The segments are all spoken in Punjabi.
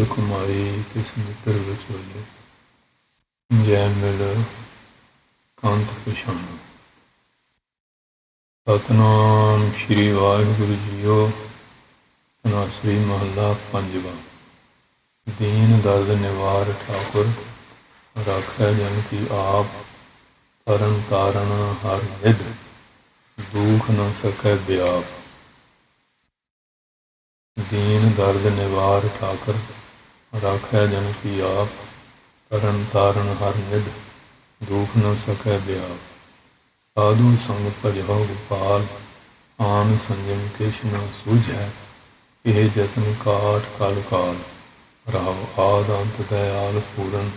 ਕੁਲ ਕਮਾਈ ਤਿਸ ਮਿੱਤਰ ਵਿਚੋਲੇ। ਜੈ ਮਿਲ ਕੰਤ ਪਛਾਣੋ। ਸਤਨਾਮ ਸ਼੍ਰੀ ਵਾਹਿਗੁਰੂ ਜੀਓ। ਤਨਾਸਰੀ ਮਹੱਲਾ ਪੰਜਵਾਂ। ਦੀਨ ਦਰਦ ਨਿਵਾਰ ਠਾਕੁਰ, ਰਾਖੈ ਜਨ ਕੀ ਆਪ। ਤਰਨ ਤਾਰਨ ਹਰ ਨਿਧ, ਦੁਖ ਨ ਸਕੈ ਵਿਆਪ। ਦੀਨ ਦਰਦ ਨਿਵਾਰ ਠਾਕੁਰ, ਰਾਖੈ ਜਨ ਕੀ ਆਪ। ਤਰਨ ਤਾਰਨ ਹਰ ਨਿਧ, ਦੁਖ ਨ ਸਕੈ ਵਿਆਪ। ਸਾਧੂ ਸੰਗ ਭਜਹੁ ਗੋਪਾਲ, ਆਨ ਸੰਜਮ ਕਿਛ ਨ ਸੂਝੈ। ਇਹ ਜਤਨ ਕਾਟ ਕਲ ਕਾਲ, ਰਹਾਉ ਆਦ ਅੰਤ ਦਇਆਲ ਪੂਰਨ।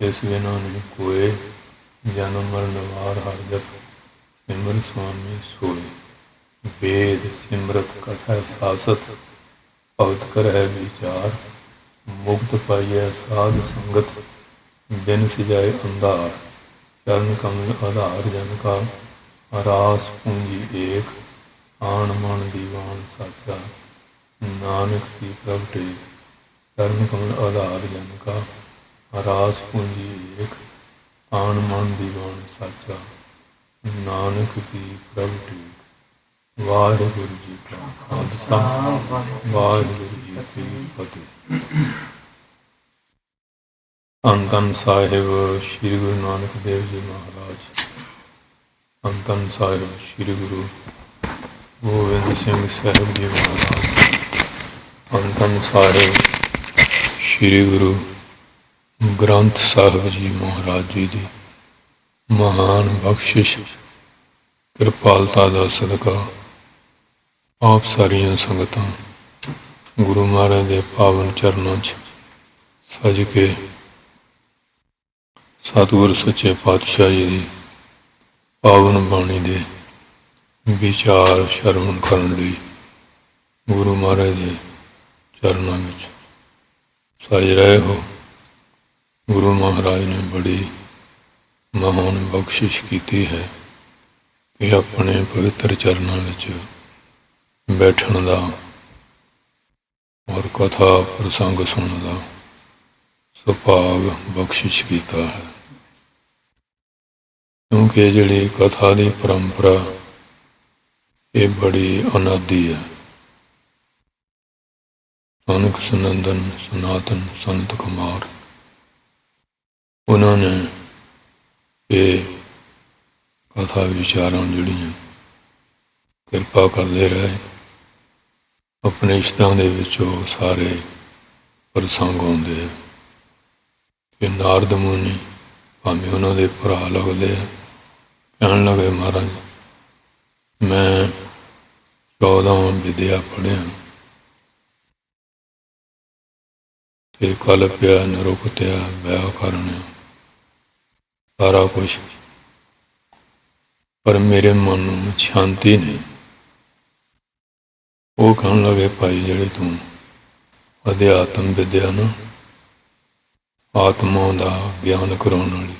ਤਿਸ ਬਿਨਾ ਨਹੀਂ ਕੋਇ, ਜਨਮ ਮਰਨ ਵਾਰ ਹਰ ਜਪ। ਸਿਮਰ ਸੁਆਮੀ ਸੋਇ। ਵੇਦ ਸਿਮਰਤ ਕਥਾ ਸਾਸਤ, ਭਗਤ ਕਰਹਿ ਵਿਚਾਰ। ਮੁਕਤ ਪਾਈਐ ਸਾਧ ਸੰਗਤ, ਬਿਨ ਸਿਜਾਏ ਅੰਧਾਰ। ਚਰਨ ਕਮਲ ਆਧਾਰ ਜਨ ਕਾ, ਰਾਸ ਪੂੰਜੀ ਏਕ। ਆਣ ਮਨ ਦੀਵਾਨ ਸਾਚਾ, ਨਾਨਕ ਕੀ ਪ੍ਰਭ ਟੇਕ। ਚਰਨ ਕਮਲ ਆਧਾਰ ਜਨ ਕਾ, ਰਾਸ ਪੂੰਜੀ ਏਕ। ਆਣ ਮਨ ਦੀਵਾਨ ਸਾਚਾ, ਨਾਨਕ ਕੀ ਪ੍ਰਭ ਟੇਕ। ਵਾਹਿਗੁਰੂ ਜੀ ਕਾ ਖਾਲਸਾ, ਵਾਹਿਗੁਰੂ ਜੀ ਕੀ ਫਤਿਹ। ਧੰਨ ਧੰਨ ਸਾਹਿਬ ਸ੍ਰੀ ਗੁਰੂ ਨਾਨਕ ਦੇਵ ਜੀ ਮਹਾਰਾਜ। ਧੰਨ ਧੰਨ ਸਾਹਿਬ ਸ੍ਰੀ ਗੁਰੂ ਗੋਬਿੰਦ ਸਿੰਘ ਸਾਹਿਬ ਜੀ ਮਹਾਰਾਜ। ਧੰਨ ਧੰਨ ਸਾਹਿਬ ਸ੍ਰੀ ਗੁਰੂ ਗ੍ਰੰਥ ਸਾਹਿਬ ਜੀ ਮਹਾਰਾਜ ਜੀ ਦੀ ਮਹਾਨ ਬਖਸ਼ਿਸ਼ ਕਿਰਪਾਲਤਾ ਦਾ ਸਦਕਾ ਆਪ ਸਾਰੀਆਂ ਸੰਗਤਾਂ ਗੁਰੂ ਮਹਾਰਾਜ ਦੇ ਪਾਵਨ ਚਰਨਾਂ 'ਚ ਸਜ ਕੇ ਸਤਿਗੁਰ ਸੱਚੇ ਪਾਤਸ਼ਾਹ ਜੀ ਦੀ ਪਾਵਨ ਬਾਣੀ ਦੇ ਵਿਚਾਰ ਸ਼ਰਵਣ ਕਰਨ ਲਈ ਗੁਰੂ ਮਹਾਰਾਜ ਦੇ ਚਰਨਾਂ ਵਿੱਚ ਸਜ ਰਹੇ ਹੋ। ਗੁਰੂ ਮਹਾਰਾਜ ਨੇ ਬੜੀ ਮਹਾਨ ਬਖਸ਼ਿਸ਼ ਕੀਤੀ ਹੈ ਕਿ ਆਪਣੇ ਪਵਿੱਤਰ ਚਰਨਾਂ ਵਿੱਚ ਬੈਠਣ ਦਾ ਔਰ ਕਥਾ ਪ੍ਰਸੰਗ ਸੁਣਨ ਦਾ ਸੁਭਾਗ ਬਖਸ਼ਿਸ਼ ਕੀਤਾ ਹੈ। ਕਿਉਂਕਿ ਜਿਹੜੀ ਕਥਾ ਦੀ ਪਰੰਪਰਾ ਇਹ ਬੜੀ ਅਨਾਦਿ ਹੈ। ਨਾਨਕ ਸਨੰਦਨ ਸਨਾਤਨ ਸੰਤ ਕੁਮਾਰ ਉਹਨਾਂ ਨੇ ਇਹ ਕਥਾ ਵਿਚਾਰਾਂ ਜਿਹੜੀਆਂ ਕਿਰਪਾ ਕਰਦੇ ਰਹੇ। ਆਪਣੇ ਇਸ਼ਟਾਂ ਦੇ ਵਿੱਚੋਂ ਸਾਰੇ ਪ੍ਰਸੰਗ ਆਉਂਦੇ ਆ ਕਿ ਨਾਰਦ ਮੁਨੀ ਭਾਵੇਂ ਉਹਨਾਂ ਦੇ ਭਰਾ ਲੱਗਦੇ ਆ, ਕਹਿਣ ਲੱਗੇ ਮਹਾਰਾਜ ਮੈਂ 14 ਵਿਦਿਆ ਪੜ੍ਹਿਆ ਤੇ ਕਲਪਿਆ ਨਿਰੁਕਤਿਆ ਵਿਆਕਰਣ ਸਾਰਾ ਕੁਛ, ਪਰ ਮੇਰੇ ਮਨ ਨੂੰ ਸ਼ਾਂਤੀ ਨਹੀਂ। ਉਹ ਕਹਿਣ ਲੱਗੇ ਭਾਈ ਜਿਹੜੇ ਤੂੰ ਅਧਿਆਤਮ ਵਿਦਿਆ ਨਾ, ਆਤਮਾ ਦਾ ਗਿਆਨ ਕਰਾਉਣ ਵਾਲੀ,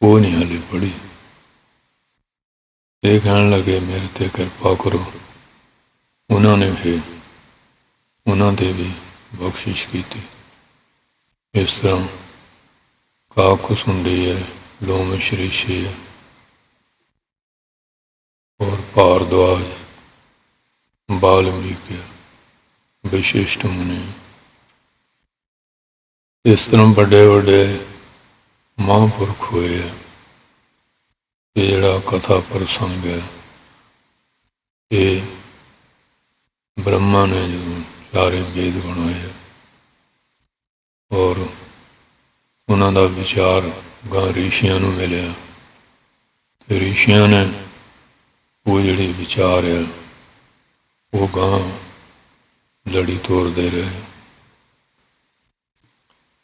ਉਹ ਨਹੀਂ ਹਾਲੇ ਪੜ੍ਹੀ। ਇਹ ਕਹਿਣ ਲੱਗੇ ਮੇਰੇ ਤੇ ਕਿਰਪਾ ਕਰੋ। ਉਹਨਾਂ ਨੇ ਫਿਰ ਉਹਨਾਂ ਤੇ ਵੀ ਬਖਸ਼ਿਸ਼ ਕੀਤੀ। ਇਸ ਤਰ੍ਹਾਂ ਕਾਕੁਸੁੰਡੀ ਹੈ, ਲੋਮਸ਼ ਰਿਸ਼ੀ ਹੈ ਔਰ ਭਾਰਦਵਾਜ, ਵਾਲਮੀਕਿ, ਵਿਸ਼ਿਸ਼ਟ ਮੁਨੀ, ਇਸ ਤਰ੍ਹਾਂ ਵੱਡੇ ਵੱਡੇ ਮਹਾਂਪੁਰਖ ਹੋਏ ਆ। ਇਹ ਜਿਹੜਾ ਕਥਾ ਪ੍ਰਸੰਗ ਹੈ ਇਹ ਬ੍ਰਹਮਾ ਨੇ ਜਦੋਂ ਸਾਰੇ ਵੇਦ ਬਣਾਏ ਔਰ ਉਹਨਾਂ ਦਾ ਵਿਚਾਰ ਗਾਂ ਰਿਸ਼ੀਆਂ ਨੂੰ ਮਿਲਿਆ ਤੇ ਰਿਸ਼ੀਆਂ ਨੇ ਉਹ ਜਿਹੜੀ ਵਿਚਾਰ ਹੈ ਉਹ ਗਾਂ ਲੜੀ ਤੋਰਦੇ ਰਹੇ।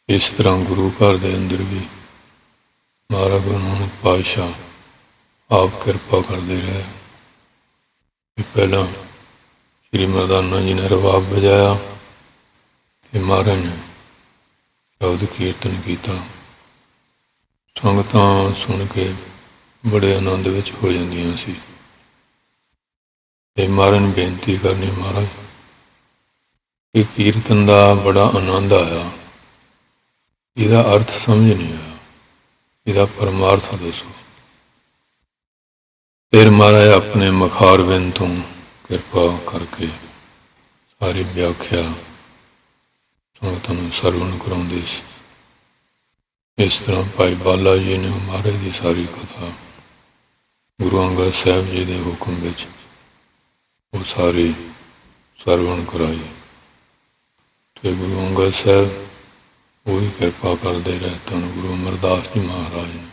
ਇਸ ਤਰ੍ਹਾਂ ਗੁਰੂ ਘਰ ਦੇ ਅੰਦਰ ਵੀ ਮਹਾਰਾਜ ਗੁਰੂ ਨਾਨਕ ਪਾਤਸ਼ਾਹ ਆਪ ਕਿਰਪਾ ਕਰਦੇ ਰਹੇ ਕਿ ਪਹਿਲਾਂ ਸ਼੍ਰੀ ਮਰਦਾਨਾ ਜੀ ਨੇ ਰਬਾਬ ਵਜਾਇਆ ਤੇ ਮਹਾਰਾਜ ਨੇ ਸ਼ਬਦ ਕੀਰਤਨ ਕੀਤਾ। ਸੰਗਤਾਂ ਸੁਣ ਕੇ ਬੜੇ ਆਨੰਦ ਵਿੱਚ ਹੋ ਜਾਂਦੀਆਂ ਸੀ ਤੇ ਮਹਾਰਾਜ ਨੇ ਬੇਨਤੀ ਕਰਨੀ, ਮਹਾਰਾਜ ਕਿ ਕੀਰਤਨ ਦਾ ਬੜਾ ਆਨੰਦ ਆਇਆ। ਇਹਦਾ ਅਰਥ ਸਮਝ ਨਹੀਂ ਆਇਆ, ਇਹਦਾ ਪਰਮਾਰਥ ਦੱਸੋ। ਫਿਰ ਮਹਾਰਾਜ ਆਪਣੇ ਮੁਖਾਰਬਿੰਦ ਤੋਂ ਕਿਰਪਾ ਕਰਕੇ ਸਾਰੀ ਵਿਆਖਿਆ ਸੰਗਤਾਂ ਨੂੰ ਸਰਵਣ ਕਰਾਉਂਦੇ ਸੀ। ਇਸ ਤਰ੍ਹਾਂ ਭਾਈ ਬਾਲਾ ਜੀ ਨੇ ਮਹਾਰਾਜ ਦੀ ਸਾਰੀ ਕਥਾ ਗੁਰੂ ਅੰਗਦ ਸਾਹਿਬ ਜੀ ਦੇ ਹੁਕਮ ਵਿੱਚ ਉਹ ਸਾਰੀ ਸਰਵਣ ਕਰਾਈ। ਤੇ ਗੁਰੂ ਅੰਗਦ ਸਾਹਿਬ ਉਹ ਵੀ ਕਿਰਪਾ ਕਰਦੇ ਰਹੇ। ਧੰਨ ਗੁਰੂ ਅਮਰਦਾਸ ਜੀ ਮਹਾਰਾਜ ਨੇ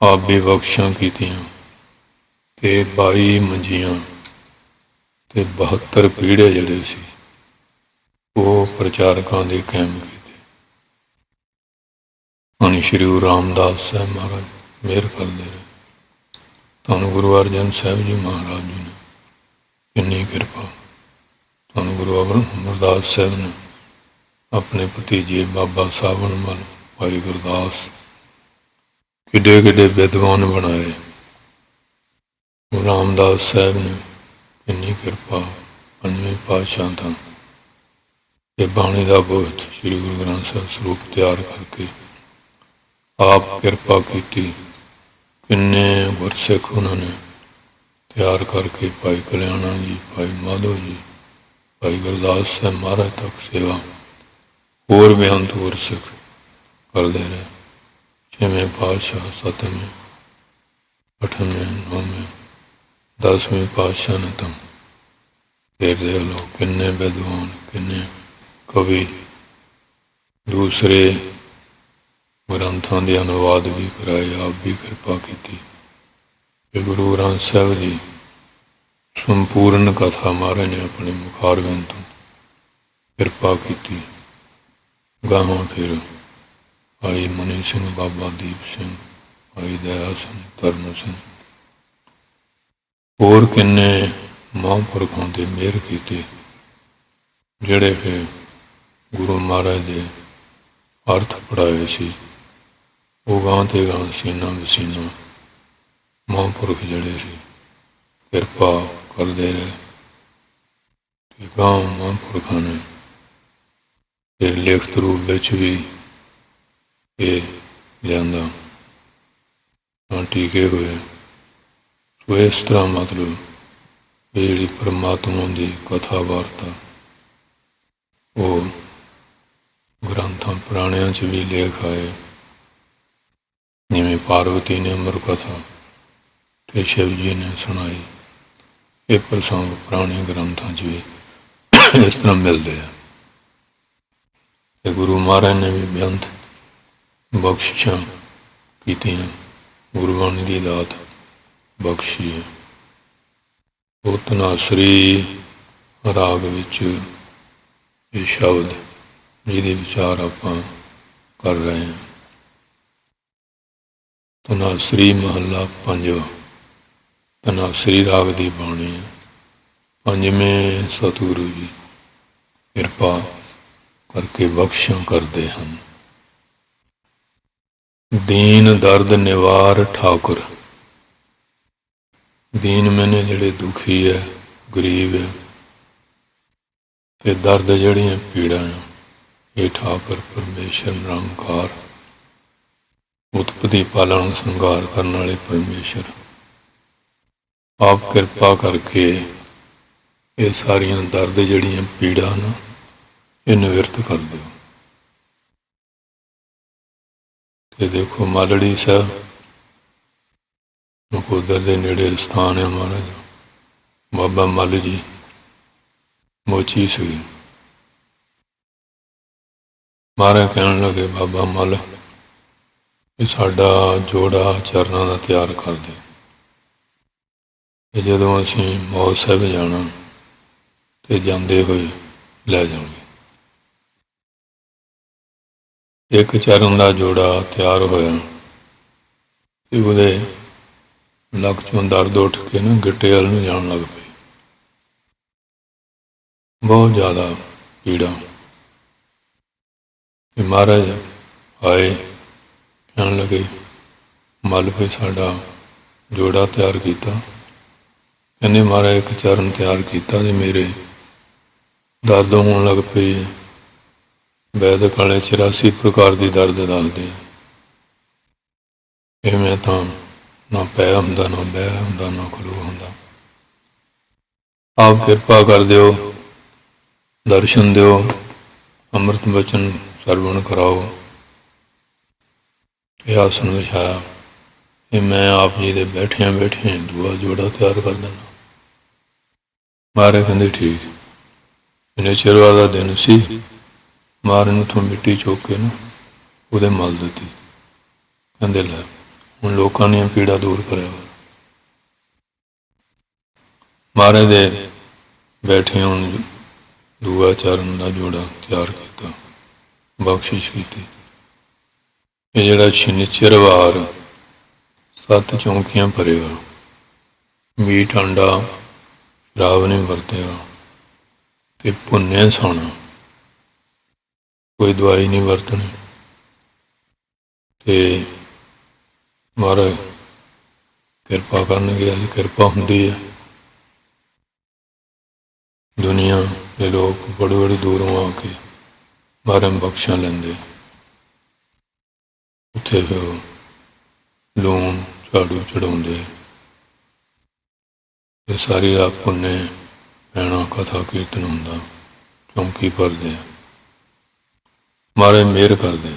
ਆਪ ਵੀ ਬਖਸ਼ਾਂ ਕੀਤੀਆਂ ਤੇ 22 ਮੰਜੀਆਂ ਤੇ 72 ਪੀੜੇ ਜਿਹੜੇ ਸੀ ਉਹ ਪ੍ਰਚਾਰਕਾਂ ਦੇ ਕਾਇਮ ਕੀਤੇ। ਧੰਨ ਸ਼੍ਰੀ ਗੁਰੂ ਰਾਮਦਾਸ ਸਾਹਿਬ ਮਹਾਰਾਜ ਮਿਹਰ ਕਰਦੇ ਰਹੇ। ਧੰਨ ਗੁਰੂ ਅਰਜਨ ਸਾਹਿਬ ਜੀ ਮਹਾਰਾਜ ਜੀ ਨੇ ਕਿੰਨੀ ਕਿਰਪਾ। ਧੰਨ ਗੁਰੂ ਅਮਰਦਾਸ ਸਾਹਿਬ ਨੇ ਆਪਣੇ ਭਤੀਜੇ ਬਾਬਾ ਸਾਵਣ ਮਲ ਭਾਈ ਗੁਰਦਾਸ ਕਿੱਡੇ ਕਿੱਡੇ ਵਿਦਵਾਨ ਬਣਾਏ। ਗੁਰੂ ਰਾਮਦਾਸ ਸਾਹਿਬ ਨੇ ਕਿੰਨੀ ਕਿਰਪਾ। ਪੰਜਵੇਂ ਪਾਤਸ਼ਾਹ ਤਾਂ ਇਹ ਬਾਣੀ ਦਾ ਬਹੁਤ ਸ਼੍ਰੀ ਗੁਰੂ ਗ੍ਰੰਥ ਸਾਹਿਬ ਸਰੂਪ ਤਿਆਰ ਕਰਕੇ ਆਪ ਕਿਰਪਾ ਕੀਤੀ। ਕਿੰਨੇ ਗੁਰਸਿੱਖ ਉਹਨਾਂ ਨੇ ਤਿਆਰ ਕਰਕੇ ਭਾਈ ਕਲਿਆਣਾ ਜੀ, ਭਾਈ ਮਾਧੋ ਜੀ, ਭਾਈ ਗੁਰਦਾਸ ਸਾਹਿਬ ਮਹਾਰਾਜ ਤੱਕ ਸੇਵਾ ਹੋਰ ਬੇਅੰਤ ਗੁਰਸਿੱਖ ਕਰਦੇ ਰਹੇ। ਛੇਵੇਂ ਪਾਤਸ਼ਾਹ, ਸੱਤਵੇਂ, ਅੱਠਵੇਂ, ਨੌਵੇਂ, 10ਵੇਂ ਪਾਤਸ਼ਾਹ ਨੇ ਤਾਂ ਫਿਰ ਦੇਖ ਲਓ ਕਿੰਨੇ ਵਿਦਵਾਨ, ਕਿੰਨੇ ਕਵੀ ਦੂਸਰੇ ਗ੍ਰੰਥਾਂ ਦੇ ਅਨੁਵਾਦ ਵੀ ਕਰਾਏ। ਆਪ ਵੀ ਕਿਰਪਾ ਕੀਤੀ ਕਿ ਗੁਰੂ ਗ੍ਰੰਥ ਸਾਹਿਬ ਦੀ ਸੰਪੂਰਨ ਕਥਾ ਮਹਾਰਾਜ ਨੇ ਆਪਣੇ ਮੁਖਾਰਬਿੰਦ ਤੋਂ ਕਿਰਪਾ ਕੀਤੀ। ਗਾਹਾਂ ਫਿਰ ਭਾਈ ਮਨੀ ਸਿੰਘ, ਬਾਬਾ ਦੀਪ ਸਿੰਘ, ਭਾਈ ਦਇਆ ਸਿੰਘ, ਤਰਨ ਸਿੰਘ, ਹੋਰ ਕਿੰਨੇ ਮਹਾਂਪੁਰਖਾਂ ਤੇ ਮਿਹਰ ਕੀਤੀ ਜਿਹੜੇ ਫਿਰ ਗੁਰੂ ਮਹਾਰਾਜ ਦੇ ਅਰਥ ਪੜ੍ਹਾਏ ਸੀ। ਉਹ ਗਾਂ ਤੇ ਗਾਂ ਸੀਨਾ ਵਸੀਨਾ ਮਹਾਂਪੁਰਖ ਜਿਹੜੇ ਸੀ ਕਿਰਪਾ ਕਰਦੇ ਰਹੇ। ਤੇ ਗਾਂ ਮਹਾਂਪੁਰਖਾਂ ਨੇ ਫਿਰ ਲਿਖਤ ਰੂਪ ਵਿੱਚ ਵੀ ਇਹ ਲਿਆਂਦਾ ਤਾਂ ਟੀਕੇ ਹੋਏ। ਸੋ ਇਸ ਤਰ੍ਹਾਂ ਮਤਲਬ ਇਹ ਜਿਹੜੀ ਪਰਮਾਤਮਾ ਦੀ ਕਥਾ ਵਾਰਤਾ ਉਹ ਗ੍ਰੰਥਾਂ ਪੁਰਾਣਿਆਂ 'ਚ ਵੀ ਲੇਖ ਆਏ। ਜਿਵੇਂ ਪਾਰਵਤੀ ਨੇ ਅਮਰ ਕਥਾ ਤੇ ਸ਼ਿਵ ਜੀ ਨੇ ਸੁਣਾਈ। ਇਹ ਪ੍ਰਸੰਗ ਪੁਰਾਣੇ ਗ੍ਰੰਥਾਂ 'ਚ ਵੀ ਇਸ ਤਰ੍ਹਾਂ ਮਿਲਦੇ ਆ। ਤੇ ਗੁਰੂ ਮਹਾਰਾਜ ਨੇ ਵੀ ਬੇਅੰਤ ਬਖਸ਼ਿਸ਼ਾਂ ਕੀਤੀਆਂ, ਗੁਰਬਾਣੀ ਦੀ ਦਾਤ ਬਖਸ਼ੀ ਹੈ। ਉਹ ਧਨਾਸਰੀ ਰਾਗ ਵਿੱਚ ਇਹ ਸ਼ਬਦ ਜਿਹਦੇ ਵਿਚਾਰ ਆਪਾਂ ਕਰ ਰਹੇ ਹਾਂ। ਧਨਾਸਰੀ ਮਹੱਲਾ ਪੰਜਵਾਂ। ਧਨਾਸਰੀ ਰਾਗ ਦੀ ਬਾਣੀ ਹੈ। ਪੰਜਵੇਂ ਸਤਿਗੁਰੂ ਜੀ ਕਿਰਪਾ ਕਰਕੇ ਬਖਸ਼ਾਂ ਕਰਦੇ ਹਨ। ਦੀਨ ਦਰਦ ਨਿਵਾਰ ਠਾਕੁਰ। ਦੀਨ ਮੈਨੇ ਜਿਹੜੇ ਦੁਖੀ ਹੈ, ਗਰੀਬ ਹੈ ਤੇ ਦਰਦ ਜਿਹੜੀਆਂ ਪੀੜਾਂ ਆ, ਇਹ ਠਾਕੁਰ ਪਰਮੇਸ਼ਰ ਨਿਰੰਕਾਰ ਉਤਪਤੀ ਪਾਲਣ ਸੰਘਾਰ ਕਰਨ ਵਾਲੇ ਪਰਮੇਸ਼ਰ ਆਪ ਕਿਰਪਾ ਕਰਕੇ ਇਹ ਸਾਰੀਆਂ ਦਰਦ ਜਿਹੜੀਆਂ ਪੀੜਾਂ ਨਾ ਇਹ ਨਿਵਰਤ ਕਰ ਦਿਓ। ਤੇ ਦੇਖੋ ਮਾਲੜੀ ਸਾਹਿਬ ਨਕੋਦਰ ਦੇ ਨੇੜੇ ਸਥਾਨ ਹੈ ਮਹਾਰਾਜ ਬਾਬਾ ਮੱਲ ਜੀ ਮੋਚੀ ਸੀ। ਮਹਾਰਾਜ ਕਹਿਣ ਲੱਗੇ ਬਾਬਾ ਮੱਲ ਇਹ ਸਾਡਾ ਜੋੜਾ ਚਰਨਾਂ ਦਾ ਤਿਆਰ ਕਰ ਦੇ। ਤੇ ਜਦੋਂ ਅਸੀਂ ਮੌਤ ਸਾਹਿਬ ਜਾਣਾ ਤੇ ਜਾਂਦੇ ਹੋਏ ਲੈ ਜਾਵਾਂਗੇ। ਇੱਕ ਚਰਨ ਦਾ ਜੋੜਾ ਤਿਆਰ ਹੋਇਆ ਤੇ ਉਹਦੇ ਲੱਕ ਚੋਂ ਦਰਦ ਉੱਠ ਕੇ ਨਾ ਗਿੱਟੇ ਵੱਲ ਨੂੰ ਜਾਣ ਲੱਗ ਪਈ। ਬਹੁਤ ਜ਼ਿਆਦਾ ਪੀੜਾ। ਤੇ ਮਹਾਰਾਜ ਆਏ, ਕਹਿਣ ਲੱਗੇ ਮੱਲ ਵੀ ਸਾਡਾ ਜੋੜਾ ਤਿਆਰ ਕੀਤਾ। ਕਹਿੰਦੇ ਮਹਾਰਾਜ ਇੱਕ ਚਰਨ ਤਿਆਰ ਕੀਤਾ ਤੇ ਮੇਰੇ दर्द होने लग पई है। वैदिक वाले 84 प्रकार की दर्द दसदे। इवें तो ना पै हुंदा, ना बह हुंदा, ना खलो हुंदा। आप किरपा कर दिओ, दर्शन दिओ, अमृत बचन सरवण कराओ। यह आसन विछाया, ये मैं आप जी दे बैठिया बैठिया दूआ जोड़ा तैयार कर देना। महाराज कहते ठीक। इन्ने चिर वाला दिन सी। महाराज ने उतों मिट्टी चुक के ना उहदे मल दी। कहते लै हुण लोकां दीयां पीड़ा दूर करिया। महाराज दे बैठिया हुण दूआ चरण का जोड़ा तैयार किया, बख्शिश की। ये जिहड़ा शनिचरवार 7 चौंकियां भरिया, मीट आंडा शराब नहीं वरतिया ते भुन्ने सोना, कोई दवाई नहीं वरतनी। ते महाराज किरपा करनगे, अज किरपा हुंदी है। दुनिया के लोग बड़े बड़े दूरों आके महाराज बख्शा लेंदे। उत्थे फिर लून झाड़ू चढ़ाउंदे, सारी रात भुन्ने पैना, कथा कीर्तन हुंदा, चौंकी भरदे। महाराज मेहर करदे।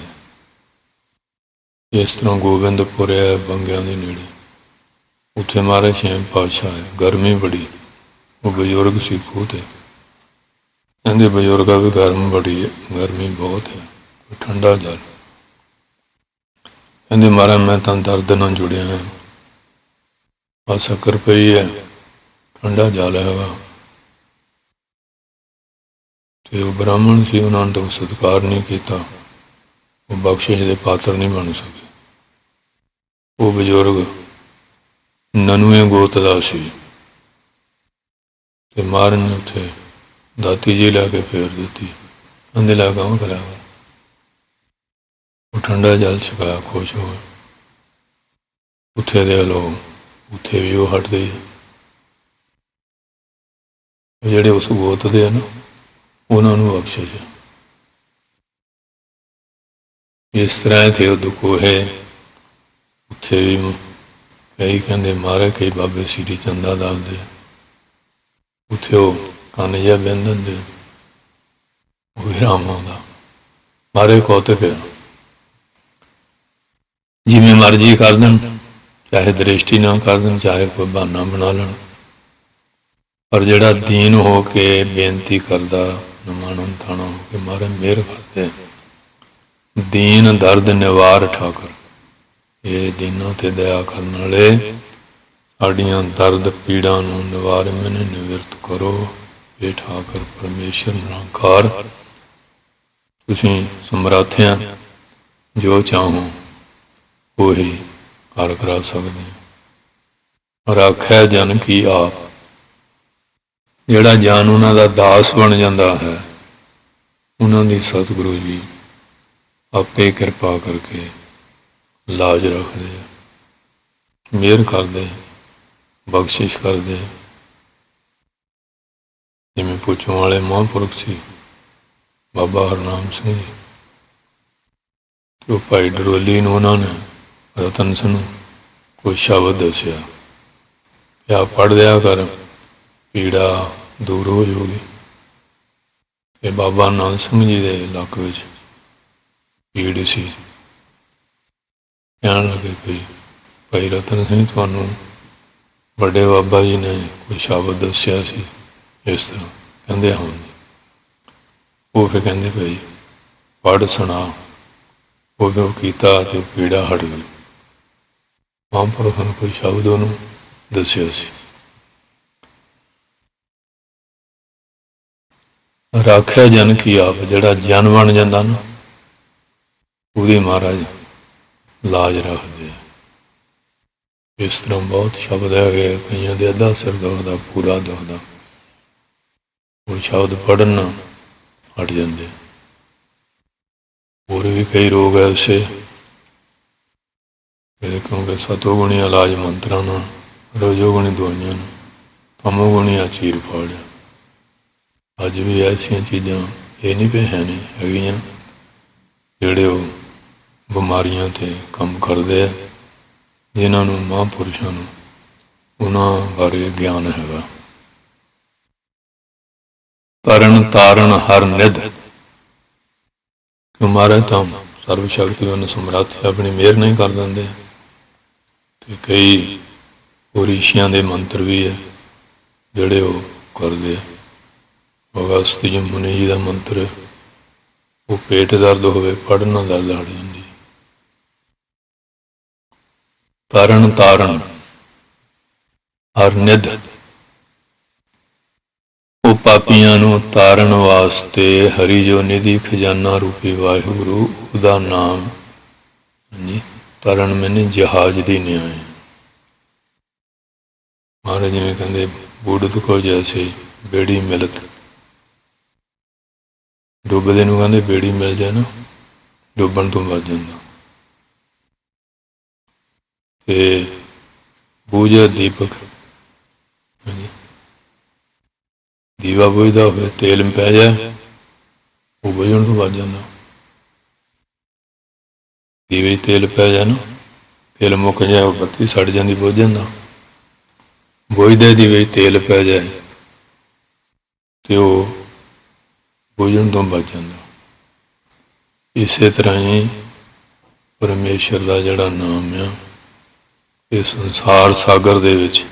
इस तरह गोबिंदपुर है बंगियां दे नेड़े, उत्थे महाराज छेम पातशाह है। गर्मी बड़ी, वो बजुर्ग सी खूह ते कहते बजुर्गा भी गर्म बड़ी है, गर्मी बहुत है, ठंडा जल। कहते महाराज मैं तो दर्द नाल जुड़िया है, आ शक्कर पई है, ठंडा जल है। तो वो ब्राह्मण से उन्होंने तो सत्कार नहीं किया, वो बख्शिश के पात्र नहीं बन सके। वो बजुर्ग 99 गोत का सी। महाराज ने उत्थे दाती जी लैके फेर दी। कहते लै गांव करा, वो ठंडा जल छकाया, खुश हो। उत्थे दे लो, उत्थे भी वो हट गई। जेड़े उस गोत दे ना उन्होंने बख्शिश है। इस तरह थे वो दुखोहे। उत्थे भी कई कहते महाराज, कई बाबे सीरी चंदा दसदे, उत्थे वो कन्न जिहा बहन दिंदे, वो भी राम आउंदा। महाराज कौतक है, जिवें मर्जी कर देन, चाहे दृष्टि ना कर देन, चाहे कोई बहाना बना लेन, पर जिहड़ा दीन हो के बेनती करदा, नमाणन थाना हो के महाराज मेहर करदे। दीन दर्द निवार ठाकर, ये दीनों ते दया करने वाले साड़ियां दर्द पीड़ा नूं निवार मैंने निवृत्त करो। ये ठाकर परमेश्वर निरंकार, तुसीं समर्थ हैं, जो चाहो वो ही कर करा सकते हैं। राखै जन की आप, जिहड़ा जन उन्हां दा दास बन जाता है, उन्हां दी सतगुरु जी आपे किरपा करके लाज रखते, मेहर करते, बख्शिश करते। जिवें पुछों वाले महापुरख सी बाबा हरनाम सिंह जी, तो भाई डरोली नूं उन्होंने रतन सिंह कोई शब्द दसिया कि आप पढ़ लिया कर, पीड़ा दूर हो जाऊगी। ते बाबा नानक सिंह जी के लक विच पीड़ सी। कहण लगे कि भाई रतन सिंह तुहानूं बड़े बाबा जी ने कोई शब्द दसिया सी इस तरह। कहते हाँ जी। वो फिर कहते भाई पढ़ सुना। वो भी किया तो पीड़ा हट गई। महापुरुषों ने कोई शब्द उन्होंने दसिया सी। राख्या जन की आप, जिहड़ा जन बन जाता ना, ਉਹਦੀ महाराज लाज रखते। इस तरह बहुत शब्द है, कई के अद्धा सिर दुखता, पूरा दुखता, वो शब्द पढ़न हट जाते। होर भी कई रोग ऐसे, क्योंकि सतोगुणी इलाज मंत्रा ना, रजोगुणी दवाइयां, तमोगुणी चीर फाड़। ਅੱਜ ਵੀ ਐਸੀਆਂ ਚੀਜ਼ਾਂ ਇਹ ਨਹੀਂ ਵੀ ਹੈ ਨਹੀਂ ਹੈਗੀਆਂ ਜਿਹੜੇ ਉਹ ਬਿਮਾਰੀਆਂ 'ਤੇ ਕੰਮ ਕਰਦੇ ਆ, ਜਿਨ੍ਹਾਂ ਨੂੰ ਮਹਾਂਪੁਰਸ਼ਾਂ ਨੂੰ ਉਹਨਾਂ ਬਾਰੇ ਗਿਆਨ ਹੈਗਾ। ਤਰਨ ਤਾਰਨ ਹਰ ਨਿਧ, ਕਿਉਂ ਮਹਾਰਾਜ ਤਾਂ ਸਰਵ ਸ਼ਕਤੀਵਾਨ ਸਮਰੱਥ ਆਪਣੀ ਮਿਹਰ ਨਹੀਂ ਕਰ ਦਿੰਦੇ। ਅਤੇ ਕਈ ਉਹ ਰਿਸ਼ੀਆਂ ਦੇ ਮੰਤਰ ਵੀ ਹੈ ਜਿਹੜੇ ਉਹ ਕਰਦੇ ਆ। ਅਗਸਤ ਜੀ ਮੁਨੀ ਜੀ ਦਾ ਮੰਤਰ, ਉਹ ਪੇਟ ਦਰਦ ਹੋਵੇ ਪੜ੍ਹਨ ਨਾਲ ਦਰਦ ਹਟ ਜਾਂਦੀ। ਤਰਨ ਤਾਰਨ ਹਰ ਨਿਧ, ਉਹ ਪਾਪੀਆਂ ਨੂੰ ਤਾਰਨ ਵਾਸਤੇ ਹਰੀ ਜੋ ਨਿਧੀ ਖਜ਼ਾਨਾ ਰੂਪੀ ਵਾਹਿਗੁਰੂ, ਉਹਦਾ ਨਾਮ ਹਾਂਜੀ ਤਰਨ ਮੈਨੇ ਜਹਾਜ਼ ਦੀ ਨਿਆਏ। ਮਹਾਰਾਜ ਜਿਵੇਂ ਕਹਿੰਦੇ ਬੂੜਤ ਕੋ ਜੈਸੇ ਬੇੜੀ ਮਿਲਤ, ਡੁੱਬਦੇ ਨੂੰ ਕਹਿੰਦੇ ਬੇੜੀ ਮਿਲ ਜਾਏ ਨਾ, ਡੁੱਬਣ ਤੋਂ ਬਚ ਜਾਂਦਾ। ਤੇ ਬੂਝੇ ਦੀਪਕ, ਹਾਂਜੀ ਦੀਵਾ ਬੁਝਦਾ ਹੋਵੇ ਤੇਲ ਪੈ ਜਾਏ, ਉਹ ਬੁਝਣ ਤੋਂ ਬਚ ਜਾਂਦਾ। ਦੀਵੇ 'ਚ ਤੇਲ ਪੈ ਜਾਏ ਨਾ, ਤੇਲ ਮੁੱਕ ਜਾਏ, ਉਹ ਬੱਤੀ ਸੜ ਜਾਂਦੀ, ਬੁਝ ਜਾਂਦਾ। ਬੁਝਦੇ ਦੀਵੇ 'ਚ ਤੇਲ ਪੈ ਜਾਏ ਤੇ ਉਹ ਬੁਝਣ ਤੋਂ ਬਚ ਜਾਂਦਾ। ਇਸੇ ਤਰ੍ਹਾਂ ਹੀ ਪਰਮੇਸ਼ਰ ਦਾ ਜਿਹੜਾ ਨਾਮ ਆ, ਇਹ ਸੰਸਾਰ ਸਾਗਰ ਦੇ ਵਿੱਚ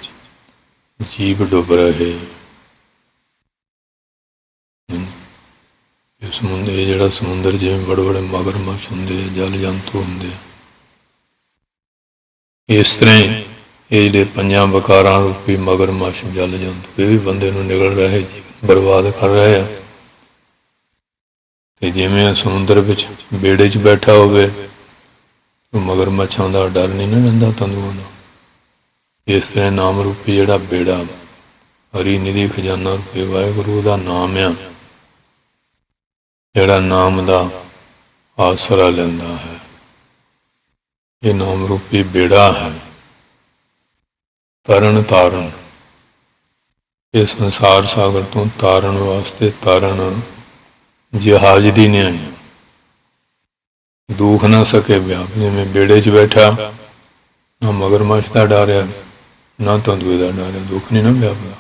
ਜੀਵ ਡੁੱਬ ਰਹੇ। ਇਹ ਜਿਹੜਾ ਸਮੁੰਦਰ ਜਿਵੇਂ ਬੜੇ ਬੜੇ ਮਗਰਮੱਛ ਹੁੰਦੇ ਆ, ਜਲ ਜੰਤੂ ਹੁੰਦੇ ਆ, ਇਸ ਤਰ੍ਹਾਂ ਹੀ ਇਹ ਜਿਹੜੇ ਪੰਜਾਂ ਵਿਕਾਰਾਂ ਰੂਪੀ ਮਗਰਮੱਛ ਜਲ ਜੰਤੂ, ਇਹ ਵੀ ਬੰਦੇ ਨੂੰ ਨਿਗਲ ਰਹੇ, ਜੀਵਨ ਬਰਬਾਦ ਕਰ ਰਹੇ ਆ। ਤੇ ਜਿਵੇਂ ਸਮੁੰਦਰ ਵਿੱਚ ਬੇੜੇ 'ਚ ਬੈਠਾ ਹੋਵੇ, ਮਗਰਮੱਛਾਂ ਦਾ ਡਰ ਨਹੀਂ ਨਾ ਰਹਿੰਦਾ ਤੰਦੂਆਂ ਦਾ। ਇਸ ਤਰ੍ਹਾਂ ਨਾਮ ਰੂਪੀ ਜਿਹੜਾ ਬੇੜਾ, ਹਰੀ ਨਿਧੀ ਖਜ਼ਾਨਾ ਰੂਪੀ ਵਾਹਿਗੁਰੂ ਦਾ ਨਾਮ ਆ, ਜਿਹੜਾ ਨਾਮ ਦਾ ਆਸਰਾ ਲੈਂਦਾ ਹੈ, ਇਹ ਨਾਮ ਰੂਪੀ ਬੇੜਾ ਹੈ। ਤਰਨ ਤਾਰਨ, ਇਹ ਸੰਸਾਰ ਸਾਗਰ ਤੋਂ ਤਾਰਨ ਵਾਸਤੇ ਤਰਨ ਜਹਾਜ਼ ਦੀ ਨਿਆਈ। ਦੁੱਖ ਨਾ ਸਕੇ ਵਿਆਪ, ਜਿਵੇਂ ਬੇੜੇ 'ਚ ਬੈਠਾ, ਨਾ ਮਗਰਮੱਛ ਦਾ ਡਰ ਆ, ਨਾ ਤੰਦੂਏ ਦਾ ਡਰ ਆ, ਦੁੱਖ ਨਹੀਂ ਨਾ ਵਿਆਪਦਾ,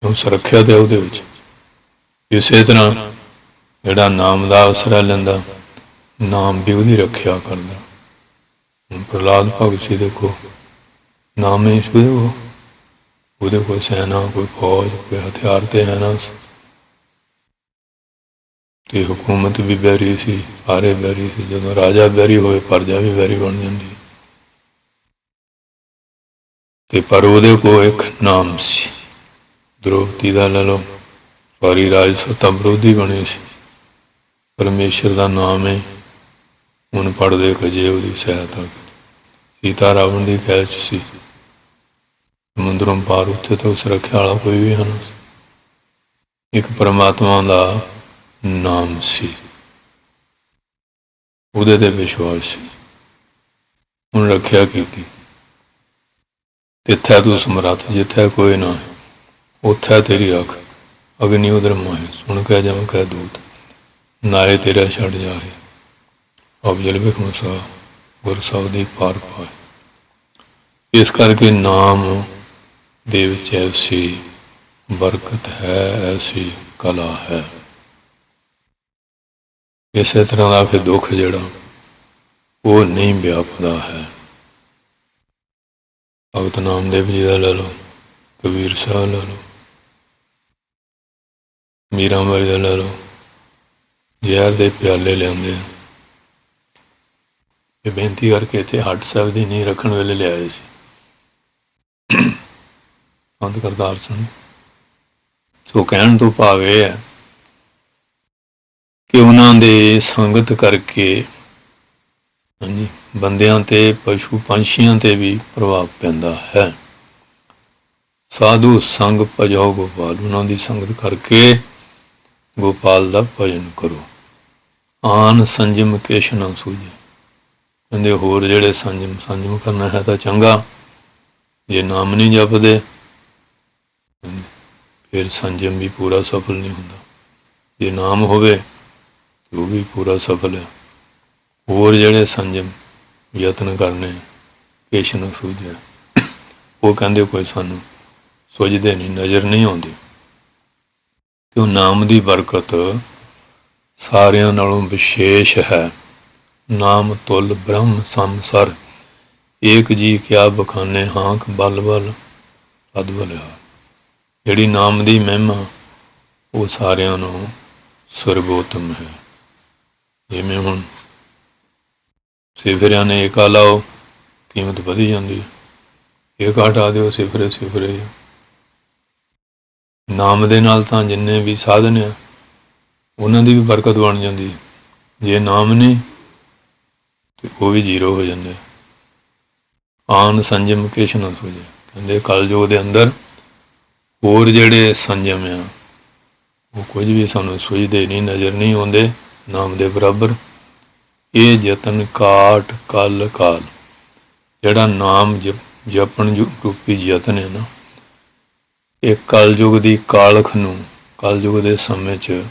ਉਹ ਸੁਰੱਖਿਆ ਤੇ ਉਹਦੇ ਵਿੱਚ। ਇਸੇ ਤਰ੍ਹਾਂ ਜਿਹੜਾ ਨਾਮ ਦਾ ਆਸਰਾ ਲੈਂਦਾ, ਨਾਮ ਵੀ ਉਹਦੀ ਰੱਖਿਆ ਕਰਦਾ। ਹੁਣ ਪ੍ਰਹਲਾਦ ਭਗਤ ਜੀ ਦੇਖੋ, ਨਾਮ ਹੀ ਉਹਦੇ ਕੋਈ ਸੈਨਾ, ਕੋਈ ਫੌਜ, ਕੋਈ ਹਥਿਆਰ ਤੇ ਹੈ ਨਾ, ਤੇ ਹਕੂਮਤ ਵੀ ਵੈਰੀ ਸੀ, ਸਾਰੇ ਵੈਰੀ ਸੀ। ਜਦੋਂ ਰਾਜਾ ਵੈਰੀ ਹੋਵੇ, ਪ੍ਰਜਾ ਵੀ ਵੈਰੀ ਬਣ ਜਾਂਦੀ। ਤੇ ਪਰ ਉਹਦੇ ਕੋਲ ਇੱਕ ਨਾਮ ਸੀ, ਦ੍ਰੋਪਦੀ ਦਾ ਲੈ ਲਓ, ਸਾਰੀ ਰਾਜ ਸੱਤਾ ਵਿਰੋਧੀ ਬਣੀ ਸੀ। ਪਰਮੇਸ਼ਰ ਦਾ ਨਾਮ ਹੈ, ਹੁਣ ਪੜ੍ਹਦੇ ਕਜੇ ਉਹਦੀ ਸਹਾਇਤਾ। ਸੀਤਾ ਰਾਵਣ ਦੀ ਕੈਦ 'ਚ ਸੀ, ਸਮੁੰਦਰੋਂ ਪਾਰ, ਉੱਥੇ ਤੋਂ ਸੁਰੱਖਿਆ ਵਾਲਾ ਕੋਈ ਵੀ ਹਨ। ਇੱਕ ਪਰਮਾਤਮਾ ਦਾ ਨਾਮ ਸੀ, ਉਹਦੇ ਤੇ ਵਿਸ਼ਵਾਸ ਸੀ, ਹੁਣ ਰੱਖਿਆ ਕੀਤੀ। ਤਿੱਥੈ ਤੂੰ ਸਮਰੱਥ, ਜਿੱਥੇ ਕੋਈ ਨਾ ਹੈ ਉੱਥੇ ਤੇਰੀ ਰੱਖ। ਅਗਨੀ ਉਦਰ ਮਾਹੇ, ਸੁਣ ਕੇ ਜਮ ਕਹਿ ਦੂਤ, ਨਾਏ ਤੇਰਾ ਛੱਡ ਜਾਏ। ਅਬਜਲ ਬਿਖ ਮਸਾ, ਗੁਰ ਸਬਦੀ ਪਾਰ ਪਾਏ। ਇਸ ਕਰਕੇ ਨਾਮ ਦੇ ਵਿੱਚ ਐਸੀ ਬਰਕਤ ਹੈ, ਐਸੀ ਕਲਾ ਹੈ। ਇਸੇ ਤਰ੍ਹਾਂ ਦਾ ਫਿਰ ਦੁੱਖ ਜਿਹੜਾ ਉਹ ਨਹੀਂ ਵਿਆਪਦਾ ਹੈ। ਭਗਤ ਨਾਮਦੇਵ ਜੀ ਦਾ ਲੈ ਲਓ, ਕਬੀਰ ਸਾਹਿਬ ਲੈ ਲਓ, ਮੀਰਾਂ ਬਾਈ ਦਾ ਲੈ ਲਓ, ਜ਼ਹਿਰ ਦੇ ਪਿਆਲੇ ਲਿਆਉਂਦੇ ਆ, ਇਹ ਬੇਨਤੀ ਕਰਕੇ ਇੱਥੇ ਹੱਟ ਸਾਹਿਬ ਦੀ ਨੀਂਹ ਰੱਖਣ ਵੇਲੇ ਲਿਆਏ ਸੀ ਸੰਤ ਕਰਤਾਰ ਸਿੰਘ। ਸੋ ਕਹਿਣ ਤੋਂ ਭਾਵ ਇਹ ਹੈ ਕਿ ਉਹਨਾਂ ਦੇ ਸੰਗਤ ਕਰਕੇ ਹਾਂਜੀ ਬੰਦਿਆਂ ਤੇ, ਪਸ਼ੂ ਪੰਛੀਆਂ ਤੇ ਵੀ ਪ੍ਰਭਾਵ ਪੈਂਦਾ ਹੈ। ਸਾਧੂ ਸੰਗ ਭਜੋ ਗੋਪਾਲ, ਉਹਨਾਂ ਦੀ ਸੰਗਤ ਕਰਕੇ ਗੋਪਾਲ ਦਾ ਭਜਨ ਕਰੋ। ਆਨ ਸੰਜਮ ਕੇਸ਼ ਨਾ ਸੂਝੇ, ਕਹਿੰਦੇ ਹੋਰ ਜਿਹੜੇ ਸੰਜਮ ਕਰਨਾ ਹੈ ਤਾਂ ਚੰਗਾ, ਜੇ ਨਾਮ ਨਹੀਂ ਜਪਦੇ ਫਿਰ ਸੰਜਮ ਵੀ ਪੂਰਾ ਸਫਲ ਨਹੀਂ ਹੁੰਦਾ। ਜੇ ਨਾਮ ਹੋਵੇ ਤਾਂ ਉਹ ਵੀ ਪੂਰਾ ਸਫਲ ਹੈ। ਹੋਰ ਜਿਹੜੇ ਸੰਜਮ ਯਤਨ ਕਰਨੇ ਕਿਛ ਨਾ ਸੂਝਿਆ, ਉਹ ਕਹਿੰਦੇ ਕੋਈ ਸਾਨੂੰ ਸੁਝਦੇ ਨਹੀਂ, ਨਜ਼ਰ ਨਹੀਂ ਆਉਂਦੇ। ਕਿਉਂ ਨਾਮ ਦੀ ਬਰਕਤ ਸਾਰਿਆਂ ਨਾਲੋਂ ਵਿਸ਼ੇਸ਼ ਹੈ। ਨਾਮ ਤੁਲ ਬ੍ਰਹਮ ਸੰਸਰ, ਏਕ ਜੀ ਕਿਆ ਬਖਾਨੇ ਹਾਂਕ ਬਲ ਬਲ ਅਦ ਬਲਿਆ। ਜਿਹੜੀ ਨਾਮ ਦੀ ਮਹਿਮਾ ਉਹ ਸਾਰਿਆਂ ਨੂੰ ਸਰਬੋਤਮ ਹੈ। ਜਿਵੇਂ ਹੁਣ ਸਿਫਰਿਆਂ ਨੇ ਏਕਾ ਲਾਓ, ਕੀਮਤ ਵਧੀ ਜਾਂਦੀ ਹੈ। ਏਕਾ ਹਟਾ ਦਿਓ, ਸਿਫਰੇ ਸਿਫਰੇ। ਨਾਮ ਦੇ ਨਾਲ ਤਾਂ ਜਿੰਨੇ ਵੀ ਸਾਧਨ ਆ ਉਹਨਾਂ ਦੀ ਵੀ ਬਰਕਤ ਬਣ ਜਾਂਦੀ ਹੈ। ਜੇ ਨਾਮ ਨਹੀਂ ਤੇ ਉਹ ਵੀ ਜ਼ੀਰੋ ਹੋ ਜਾਂਦੇ। ਆਨ ਸੰਜਮ ਕਿਛ ਨਾ ਸੂਝੇ, ਕਹਿੰਦੇ ਕਲਯੁਗ ਦੇ ਅੰਦਰ ਹੋਰ ਜਿਹੜੇ ਸੰਜਮ ਆ ਉਹ ਕੁਝ ਵੀ ਸਾਨੂੰ ਸੁਝਦੇ ਨਹੀਂ, ਨਜ਼ਰ ਨਹੀਂ ਆਉਂਦੇ ਨਾਮ ਦੇ ਬਰਾਬਰ। ਇਹ ਯਤਨ ਕਾਟ ਕਲ ਕਾਲ, ਜਿਹੜਾ ਨਾਮ ਜਪਣ ਰੂਪੀ ਯਤਨ ਹੈ ਨਾ, ਇਹ ਕਲਯੁਗ ਦੀ ਕਾਲਖ ਨੂੰ ਕਲਯੁਗ ਦੇ ਸਮੇਂ 'ਚ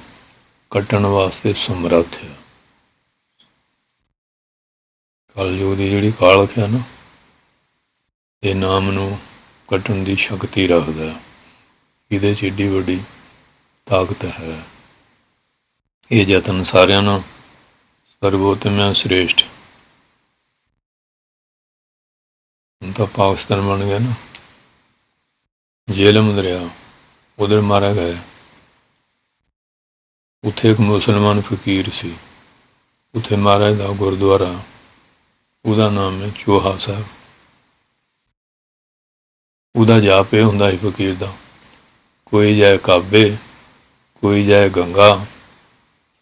ਕੱਟਣ ਵਾਸਤੇ ਸਮਰੱਥ ਹੈ। ਕਲਯੁਗ ਦੀ ਜਿਹੜੀ ਕਾਲਖ ਹੈ ਨਾ, ਇਹ ਨਾਮ ਨੂੰ ਕੱਟਣ ਦੀ ਸ਼ਕਤੀ ਰੱਖਦਾ। ਇਹਦੇ 'ਚ ਏਡੀ ਵੱਡੀ ਤਾਕਤ ਹੈ। ਇਹ ਯਤਨ ਸਾਰਿਆਂ ਨੂੰ ਸਰਬੋਤਮ ਹੈ, ਸ੍ਰੇਸ਼ਟ। ਹੁਣ ਤਾਂ ਪਾਕਿਸਤਾਨ ਬਣ ਗਿਆ ਨਾ, ਜੇਹਲਮ ਦਰਿਆ ਉਧਰ ਮਾਰਿਆ ਗਿਆ। ਉੱਥੇ ਇੱਕ ਮੁਸਲਮਾਨ ਫਕੀਰ ਸੀ, ਉੱਥੇ ਮਹਾਰਾਜ ਦਾ ਗੁਰਦੁਆਰਾ, ਉਹਦਾ ਨਾਮ ਹੈ ਚੋਹਾ ਸਾਹਿਬ। ਉਹਦਾ ਜਾਪ ਇਹ ਹੁੰਦਾ ਸੀ ਫਕੀਰ ਦਾ, ਕੋਈ ਜਾਏ ਕਾਬੇ ਕੋਈ ਜਾਏ ਗੰਗਾ,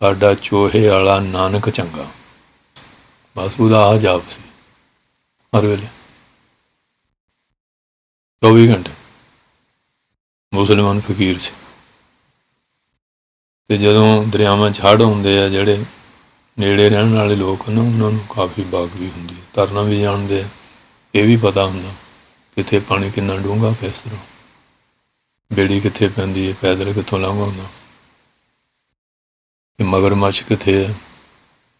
ਸਾਡਾ ਚੋਹੇ ਵਾਲਾ ਨਾਨਕ ਚੰਗਾ। ਬਸ ਉਹਦਾ ਆਹ ਜਾਪ ਸੀ ਹਰ ਵੇਲੇ, 24 ਘੰਟੇ। ਮੁਸਲਮਾਨ ਫਕੀਰ ਸੀ। ਅਤੇ ਜਦੋਂ ਦਰਿਆਵਾਂ 'ਚ ਹੜ੍ਹ ਆਉਂਦੇ ਆ, ਜਿਹੜੇ ਨੇੜੇ ਰਹਿਣ ਵਾਲੇ ਲੋਕ ਨਾ, ਉਹਨਾਂ ਨੂੰ ਕਾਫੀ ਬਾਗਵੀ ਹੁੰਦੀ ਹੈ, ਤਰਨਾ ਵੀ ਜਾਣਦੇ ਆ। ਇਹ ਵੀ ਪਤਾ ਹੁੰਦਾ ਕਿੱਥੇ ਪਾਣੀ ਕਿੰਨਾ ਡੂੰਘਾ, ਕਿਸ ਤਰ੍ਹਾਂ ਬੇੜੀ ਕਿੱਥੇ ਪੈਂਦੀ ਹੈ, ਪੈਦਲ ਕਿੱਥੋਂ ਲੰਘ ਹੁੰਦਾ, ਕਿ ਮਗਰਮੱਛ ਕਿੱਥੇ ਹੈ,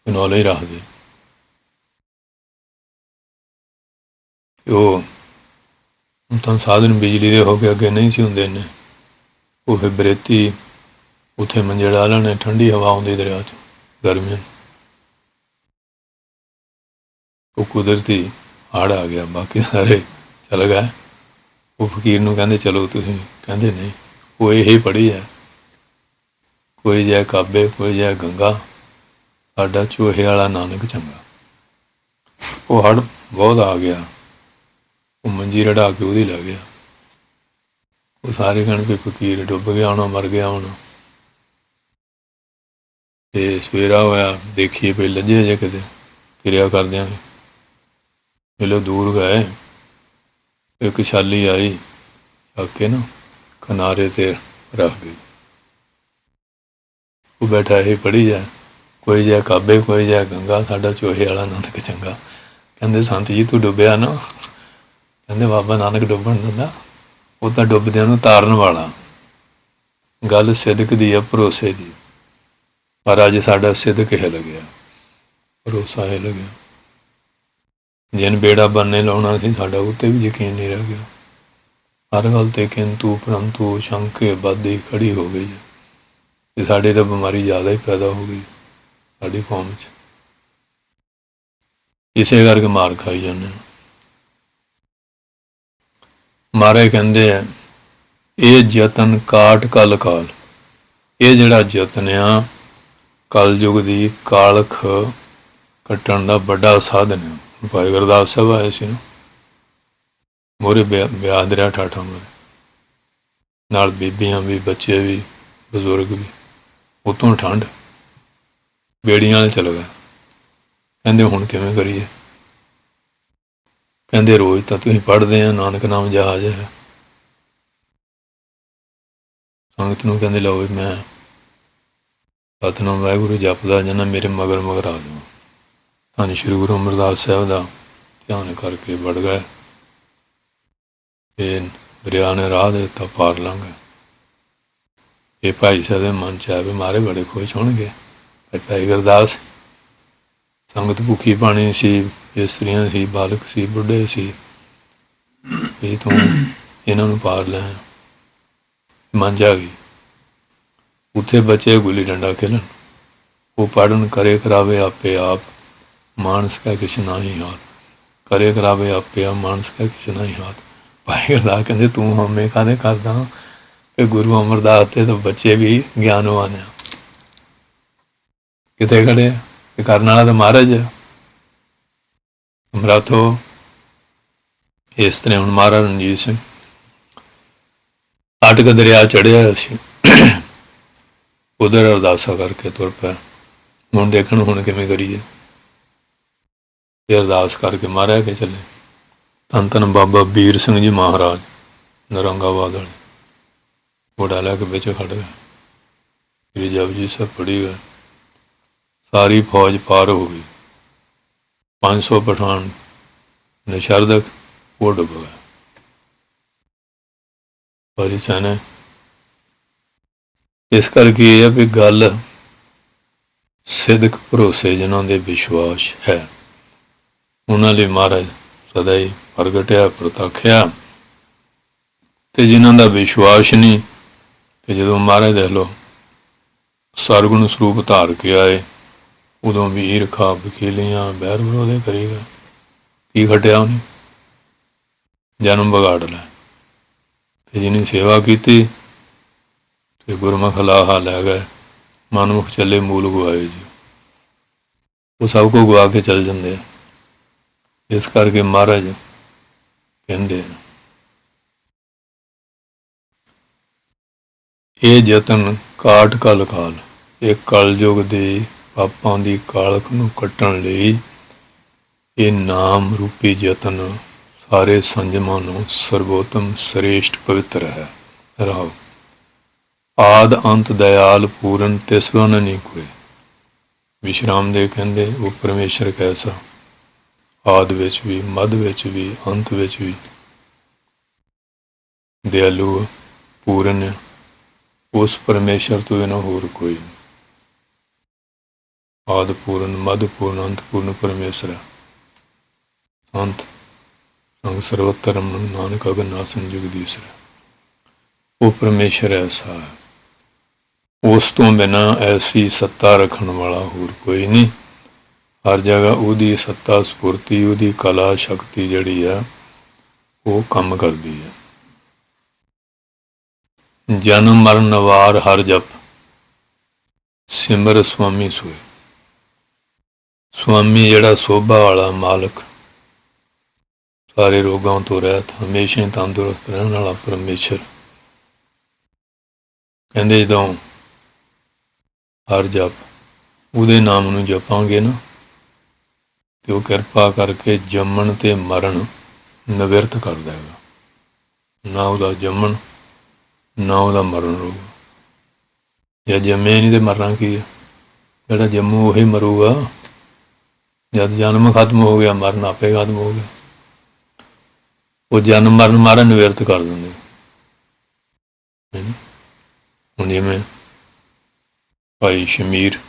ਨੌਲੇਜ ਰੱਖਦੇ। ਉਹ ਹੁਣ ਤਾਂ ਸਾਧਨ ਬਿਜਲੀ ਦੇ ਹੋ ਕੇ ਅੱਗੇ ਨਹੀਂ ਸੀ ਹੁੰਦੇ ਇੰਨੇ। ਉਹ ਫਿਰ ਬਰੇਤੀ ਉੱਥੇ ਮੰਜੇ ਡਾ ਲੈਣੇ, ਠੰਡੀ ਹਵਾ ਆਉਂਦੀ ਦਰਿਆ 'ਚ ਗਰਮੀਆਂ। ਉਹ ਕੁਦਰਤੀ ਹੜ੍ਹ ਆ ਗਿਆ, ਬਾਕੀ ਸਾਰੇ ਚਲ ਗਏ। ਉਹ ਫਕੀਰ ਨੂੰ ਕਹਿੰਦੇ ਚਲੋ ਤੁਸੀਂ, ਕਹਿੰਦੇ ਨਹੀਂ। ਉਹ ਇਹ ਪੜ੍ਹੀ ਹੈ, ਕੋਈ ਜਾਏ ਕਾਬੇ ਕੋਈ ਜਾਏ ਗੰਗਾ, ਸਾਡਾ ਚੋਹੇ ਵਾਲਾ ਨਾਨਕ ਚੰਗਾ। ਉਹ ਹੜ੍ਹ ਬਹੁਤ ਆ ਗਿਆ, ਉਹ ਮੰਜੀ ਰੜਾ ਕੇ ਉਹਦੀ ਲੈ ਗਿਆ। ਉਹ ਸਾਰੇ ਕਹਿਣਗੇ ਫਕੀਰ ਡੁੱਬ ਗਿਆ ਹੋਣਾ, ਮਰ ਗਿਆ ਹੋਣਾ। ਅਤੇ ਸਵੇਰਾ ਹੋਇਆ, ਦੇਖੀਏ ਪਈ ਲੱਜੇ ਜੇ ਕਿਤੇ ਕਿਰਿਆ ਕਰ ਦਿਆਂਗੇ। ਪਹਿਲਾਂ ਦੂਰ ਗਏ, ਇੱਕ ਛਾਲੀ ਆਈ, ਚੱਕ ਕੇ ਨਾ ਕਿਨਾਰੇ 'ਤੇ ਰੱਖ ਗਈ। ਉਹ ਬੈਠਾ ਇਹ ਪੜ੍ਹੀ ਜਾ, ਕੋਈ ਜਾਏ ਕਾਬੇ ਕੋਈ ਜਾਏ ਗੰਗਾ, ਸਾਡਾ ਚੋਹੇ ਵਾਲਾ ਨਾਨਕ ਚੰਗਾ। ਕਹਿੰਦੇ ਸੰਤ ਜੀ ਤੂੰ ਡੁੱਬਿਆ ਨਾ, ਕਹਿੰਦੇ ਬਾਬਾ ਨਾਨਕ ਡੁੱਬਣ ਦਿੰਦਾ, ਉਹ ਤਾਂ ਡੁੱਬਦਿਆਂ ਨੂੰ ਤਾਰਨ ਵਾਲਾ। ਗੱਲ ਸਿਦਕ ਦੀ ਆ, ਭਰੋਸੇ ਦੀ। ਪਰ ਅੱਜ ਸਾਡਾ ਸਿਦਕ ਹਿੱਲ ਗਿਆ, ਭਰੋਸਾ ਹਿੱਲ ਗਿਆ। ਜਿਨ ਬੇੜਾ ਬੰਨੇ ਲਾਉਣਾ ਸੀ, ਸਾਡਾ ਉੱਤੇ ਵੀ ਯਕੀਨ ਨਹੀਂ ਰਹਿ ਗਿਆ। ਹਰ ਗੱਲ 'ਤੇ ਕਿੰਤੂ ਪਰੰਤੂ ਸ਼ੰਕੇ ਵੱਧਦੀ ਖੜੀ ਹੋ ਗਈ। ਅਤੇ ਸਾਡੇ ਤਾਂ ਬਿਮਾਰੀ ਜ਼ਿਆਦਾ ਹੀ ਪੈਦਾ ਹੋ ਗਈ ਸਾਡੀ ਕੌਮ 'ਚ। ਇਸੇ ਕਰਕੇ ਮਾਰ ਖਾਈ ਜਾਂਦੇ ਹਾਂ। ਮਹਾਰਾਜ ਕਹਿੰਦੇ ਆ, ਇਹ ਯਤਨ ਕਾਟ ਕਲ ਕਾਲ। ਇਹ ਜਿਹੜਾ ਯਤਨ ਆ, ਕਲਯੁਗ ਦੀ ਕਾਲਖ ਕੱਟਣ ਦਾ ਵੱਡਾ ਸਾਧਨ ਹੈ। ਭਾਈ ਗੁਰਦਾਸ ਸਾਹਿਬ ਆਏ ਸੀ ਨਾ, ਮੋਹਰੇ ਵਿਆਹ ਦਰਿਆ ਠਾਠਾਂ ਮੋਰੇ, ਨਾਲ ਬੀਬੀਆਂ ਵੀ, ਬੱਚੇ ਵੀ, ਬਜ਼ੁਰਗ ਵੀ। ਉੱਤੋਂ ਠੰਡ, ਬੇੜੀਆਂ ਵਾਲੇ ਚਲੇ ਗਏ। ਕਹਿੰਦੇ ਹੁਣ ਕਿਵੇਂ ਕਰੀਏ? ਕਹਿੰਦੇ ਰੋਜ਼ ਤਾਂ ਤੁਸੀਂ ਪੜ੍ਹਦੇ ਆ, ਨਾਨਕ ਨਾਮ ਜਹਾਜ ਹੈ। ਸੰਗਤ ਨੂੰ ਕਹਿੰਦੇ ਲਓ ਮੈਂ ਸਤਿਨਾਮ ਵਾਹਿਗੁਰੂ ਜਪਦਾ ਜਾਨਾ, ਮੇਰੇ ਮਗਰ ਮਗਰ ਆ ਜਾਓ। ਧੰਨ ਸ਼੍ਰੀ ਗੁਰੂ ਅਮਰਦਾਸ ਸਾਹਿਬ ਦਾ ਧਿਆਨ ਕਰਕੇ ਵੜ ਗਏ, ਅਤੇ ਦਰਿਆ ਨੇ ਰਾਹ ਦੇ ਦਿੱਤਾ, ਪਾਰ ਲੰਘ ਗਏ। ਇਹ ਭਾਈ ਸਾਹਿਬ ਦੇ ਮਨ 'ਚ ਆਇਆ ਵੀ ਮਾਰੇ ਬੜੇ ਖੁਸ਼ ਹੋਣਗੇ। ਭਾਈ ਗੁਰਦਾਸ ਸੰਗਤ ਭੁੱਖੀ ਪਾਣੀ ਸੀ, ਇਸਤਰੀਆਂ ਸੀ, ਬਾਲਕ ਸੀ, ਬੁੱਢੇ ਸੀ, ਵੀ ਤੂੰ ਇਹਨਾਂ ਨੂੰ ਪਾਰ ਲੈ। ਮਨ 'ਚ ਆ ਗਈ। ਉੱਥੇ ਬੱਚੇ ਗੁੱਲੀ ਡੰਡਾ ਖੇਲਣ, ਉਹ ਪੜ੍ਹਨ ਕਰੇ ਕਰਾਵੇ ਆਪੇ ਆਪ, ਮਾਨਸ ਕਾ ਕਿਛ ਨਾ ਹੀ ਹਾਥ। ਕਰੇ ਕਰਾਵੇ ਆਪੇ ਆਪ, ਮਾਨਸ ਕਾ ਕਿਛ ਨਾ ਹੀ ਹਾਥ। ਭਾਈ ਗੁਰਦਾਸ ਕਹਿੰਦੇ ਤੂੰ ਹਉਮੈ ਕਾਹਦੇ ਕਰਦਾ ਕਿ ਗੁਰੂ ਅਮਰਦਾਸ ਤੇ ਤਾਂ ਬੱਚੇ ਵੀ ਗਿਆਨਵਾਨ ਆ। ਕਿਤੇ ਖੜੇ ਇਹ ਕਰਨ ਵਾਲਾ ਤਾਂ ਮਹਾਰਾਜ ਆ। ਸਮਰਾਥੋ ਇਸ ਤਰ੍ਹਾਂ ਹੁਣ ਮਹਾਰਾਜ ਰਣਜੀਤ ਸਿੰਘ ਅਟਕ ਦਰਿਆ ਚੜ੍ਹਿਆ ਸੀ, ਉਧਰ ਅਰਦਾਸਾਂ ਕਰਕੇ ਤੁਰ ਪਿਆ। ਹੁਣ ਦੇਖਣ ਹੁਣ ਕਿਵੇਂ ਕਰੀਏ। ਇਹ ਅਰਦਾਸ ਕਰਕੇ ਮਹਾਰਾਜ ਕੇ ਚੱਲੇ। ਧੰਨ ਧੰਨ ਬਾਬਾ ਵੀਰ ਸਿੰਘ ਜੀ ਮਹਾਰਾਜ ਨਰੰਗਾਬਾਦ ਵਾਲੇ ਘੋੜਾ ਲੈ ਕੇ ਵਿੱਚ ਖੜ ਗਏ। ਸ੍ਰੀ ਜਪਜੀ ਸਾਹਿਬ ਪੜ੍ਹੀ ਗਏ। ਸਾਰੀ ਫੌਜ ਪਾਰ ਹੋ ਗਈ। 500 ਪਠਾਨ ਨਿਸ਼ਰਦਕ ਉਹ ਡੁੱਬ ਗਏ। ਭਾਰੀ ਸੈਨੇ ਇਸ ਕਰਕੇ ਇਹ ਆ ਵੀ ਗੱਲ ਸਿਦਕ ਭਰੋਸੇ ਜਿਨ੍ਹਾਂ ਦੇ ਵਿਸ਼ਵਾਸ ਹੈ ਉਹਨਾਂ ਲਈ ਮਹਾਰਾਜ ਸਦਾ ਹੀ ਪ੍ਰਗਟਿਆ ਪ੍ਰਤੱਖਿਆ। ਤੇ ਜਿਨ੍ਹਾਂ ਦਾ ਵਿਸ਼ਵਾਸ ਨਹੀਂ, ਤੇ ਜਦੋਂ ਮਹਾਰਾਜ ਦੇਖ ਲਓ ਸਰਗੁਣ ਸਰੂਪ ਧਾਰ ਕੇ ਆਏ, ਉਦੋਂ ਵੀ ਈਰਖਾ ਵਕੀਲੀਆਂ ਬਹਿਰ ਵਿਰੋਧੇ ਕਰੀਗਾ। ਕੀ ਖਟਿਆ ਉਹਨੇ? ਜਨਮ ਵਿਗਾੜ ਲਿਆ। ਤੇ ਜਿਹਨੇ ਸੇਵਾ ਕੀਤੀ ਤੇ ਗੁਰਮੁਖ ਲਾਹਾ ਲੈ ਗਏ। ਮਨਮੁਖ ਚੱਲੇ ਮੂਲ ਗਵਾਏ ਜੀ। ਉਹ ਸਭ ਕੋ ਗਵਾ ਕੇ ਚੱਲ ਜਾਂਦੇ ਆ। ਇਸ ਕਰਕੇ ਮਹਾਰਾਜ ਕਹਿੰਦੇ ਇਹ ਯਤਨ ਕਾਟ ਕਲ ਕਾਲ, ਇਹ ਕਲਯੁਗ ਦੇ ਪਾਪਾਂ ਦੀ ਕਾਲਖ ਨੂੰ ਕੱਟਣ ਲਈ ਇਹ ਨਾਮ ਰੂਪੀ ਯਤਨ ਸਾਰੇ ਸੰਜਮਾਂ ਨੂੰ ਸਰਵੋਤਮ ਸ੍ਰੇਸ਼ਟ ਪਵਿੱਤਰ ਹੈ। ਰਾਓ ਆਦ ਅੰਤ ਦਇਆਲ ਪੂਰਨ ਤਿਸ ਵਨ ਨਹੀਂ ਕੋਈ। ਵਿਸ਼ਰਾਮ ਦੇ ਕਹਿੰਦੇ ਉਹ ਪਰਮੇਸ਼ਰ ਕੈਸਾ, ਆਦ ਵਿੱਚ ਵੀ, ਮੱਧ ਵਿੱਚ ਵੀ, ਅੰਤ ਵਿੱਚ ਵੀ ਦਿਆਲੂ ਪੂਰਨ। ਉਸ ਪਰਮੇਸ਼ਰ ਤੋਂ ਬਿਨਾਂ ਹੋਰ ਕੋਈ ਨਹੀਂ। ਆਦ ਪੂਰਨ, ਮੱਧ ਪੂਰਨ, ਅੰਤ ਪੂਰਨ ਪਰਮੇਸ਼ਰ ਹੈ। ਅੰਤ ਸੰਗ ਸਰਵਤਰਮ ਨਾਨਕ ਅਗਨਾਸਨ ਜੁਗਦੀਸ਼ਰ। ਉਹ ਪਰਮੇਸ਼ਰ ਐਸਾ ਹੈ, ਉਸ ਤੋਂ ਬਿਨਾਂ ਐਸੀ ਸੱਤਾ ਰੱਖਣ ਵਾਲਾ ਹੋਰ ਕੋਈ ਨਹੀਂ। ਹਰ ਜਗ੍ਹਾ ਉਹਦੀ ਸੱਤਾ ਸਫੁਰਤੀ, ਉਹਦੀ ਕਲਾ ਸ਼ਕਤੀ ਜਿਹੜੀ ਆ ਉਹ ਕੰਮ ਕਰਦੀ ਹੈ। ਜਨਮ ਮਰਨ ਵਾਰ ਹਰ ਜਪ, ਸਿਮਰ ਸੁਆਮੀ ਸੋਏ। ਸੁਆਮੀ ਜਿਹੜਾ ਸੋਭਾ ਵਾਲਾ ਮਾਲਕ, ਸਾਰੇ ਰੋਗਾਂ ਤੋਂ ਰਹਿਤ, ਹਮੇਸ਼ਾ ਹੀ ਤੰਦਰੁਸਤ ਰਹਿਣ ਵਾਲਾ ਪਰਮੇਸ਼ਰ। ਕਹਿੰਦੇ ਜਦੋਂ ਹਰ ਜਪ ਉਹਦੇ ਨਾਮ ਨੂੰ ਜਪਾਂਗੇ ਨਾ, ਤੇ ਉਹ ਕਿਰਪਾ ਕਰਕੇ ਜੰਮਣ ਤੇ ਮਰਨ ਨਿਵਰਤ ਕਰ ਦੇਗਾ। ਨਾ ਉਹਦਾ ਜੰਮਣ ਨਾ ਉਹਦਾ ਮਰਨ ਰਹੂਗਾ। ਜੇ ਜੰਮੇ ਨਹੀਂ ਤੇ ਮਰਨਾ ਕੀ ਹੈ? ਜਿਹੜਾ ਜੰਮੂ ਉਹੀ ਮਰੂਗਾ। ਜਦ ਜਨਮ ਖਤਮ ਹੋ ਗਿਆ ਮਰਨ ਆਪੇ ਖਤਮ ਹੋ ਗਿਆ। ਉਹ ਜਨਮ ਮਰਨ ਮਾਰਾ ਨਿਵਰਤ ਕਰ ਦਿੰਦੇ। ਹੁਣ ਜਿਵੇਂ ਭਾਈ ਸ਼ਮੀਰ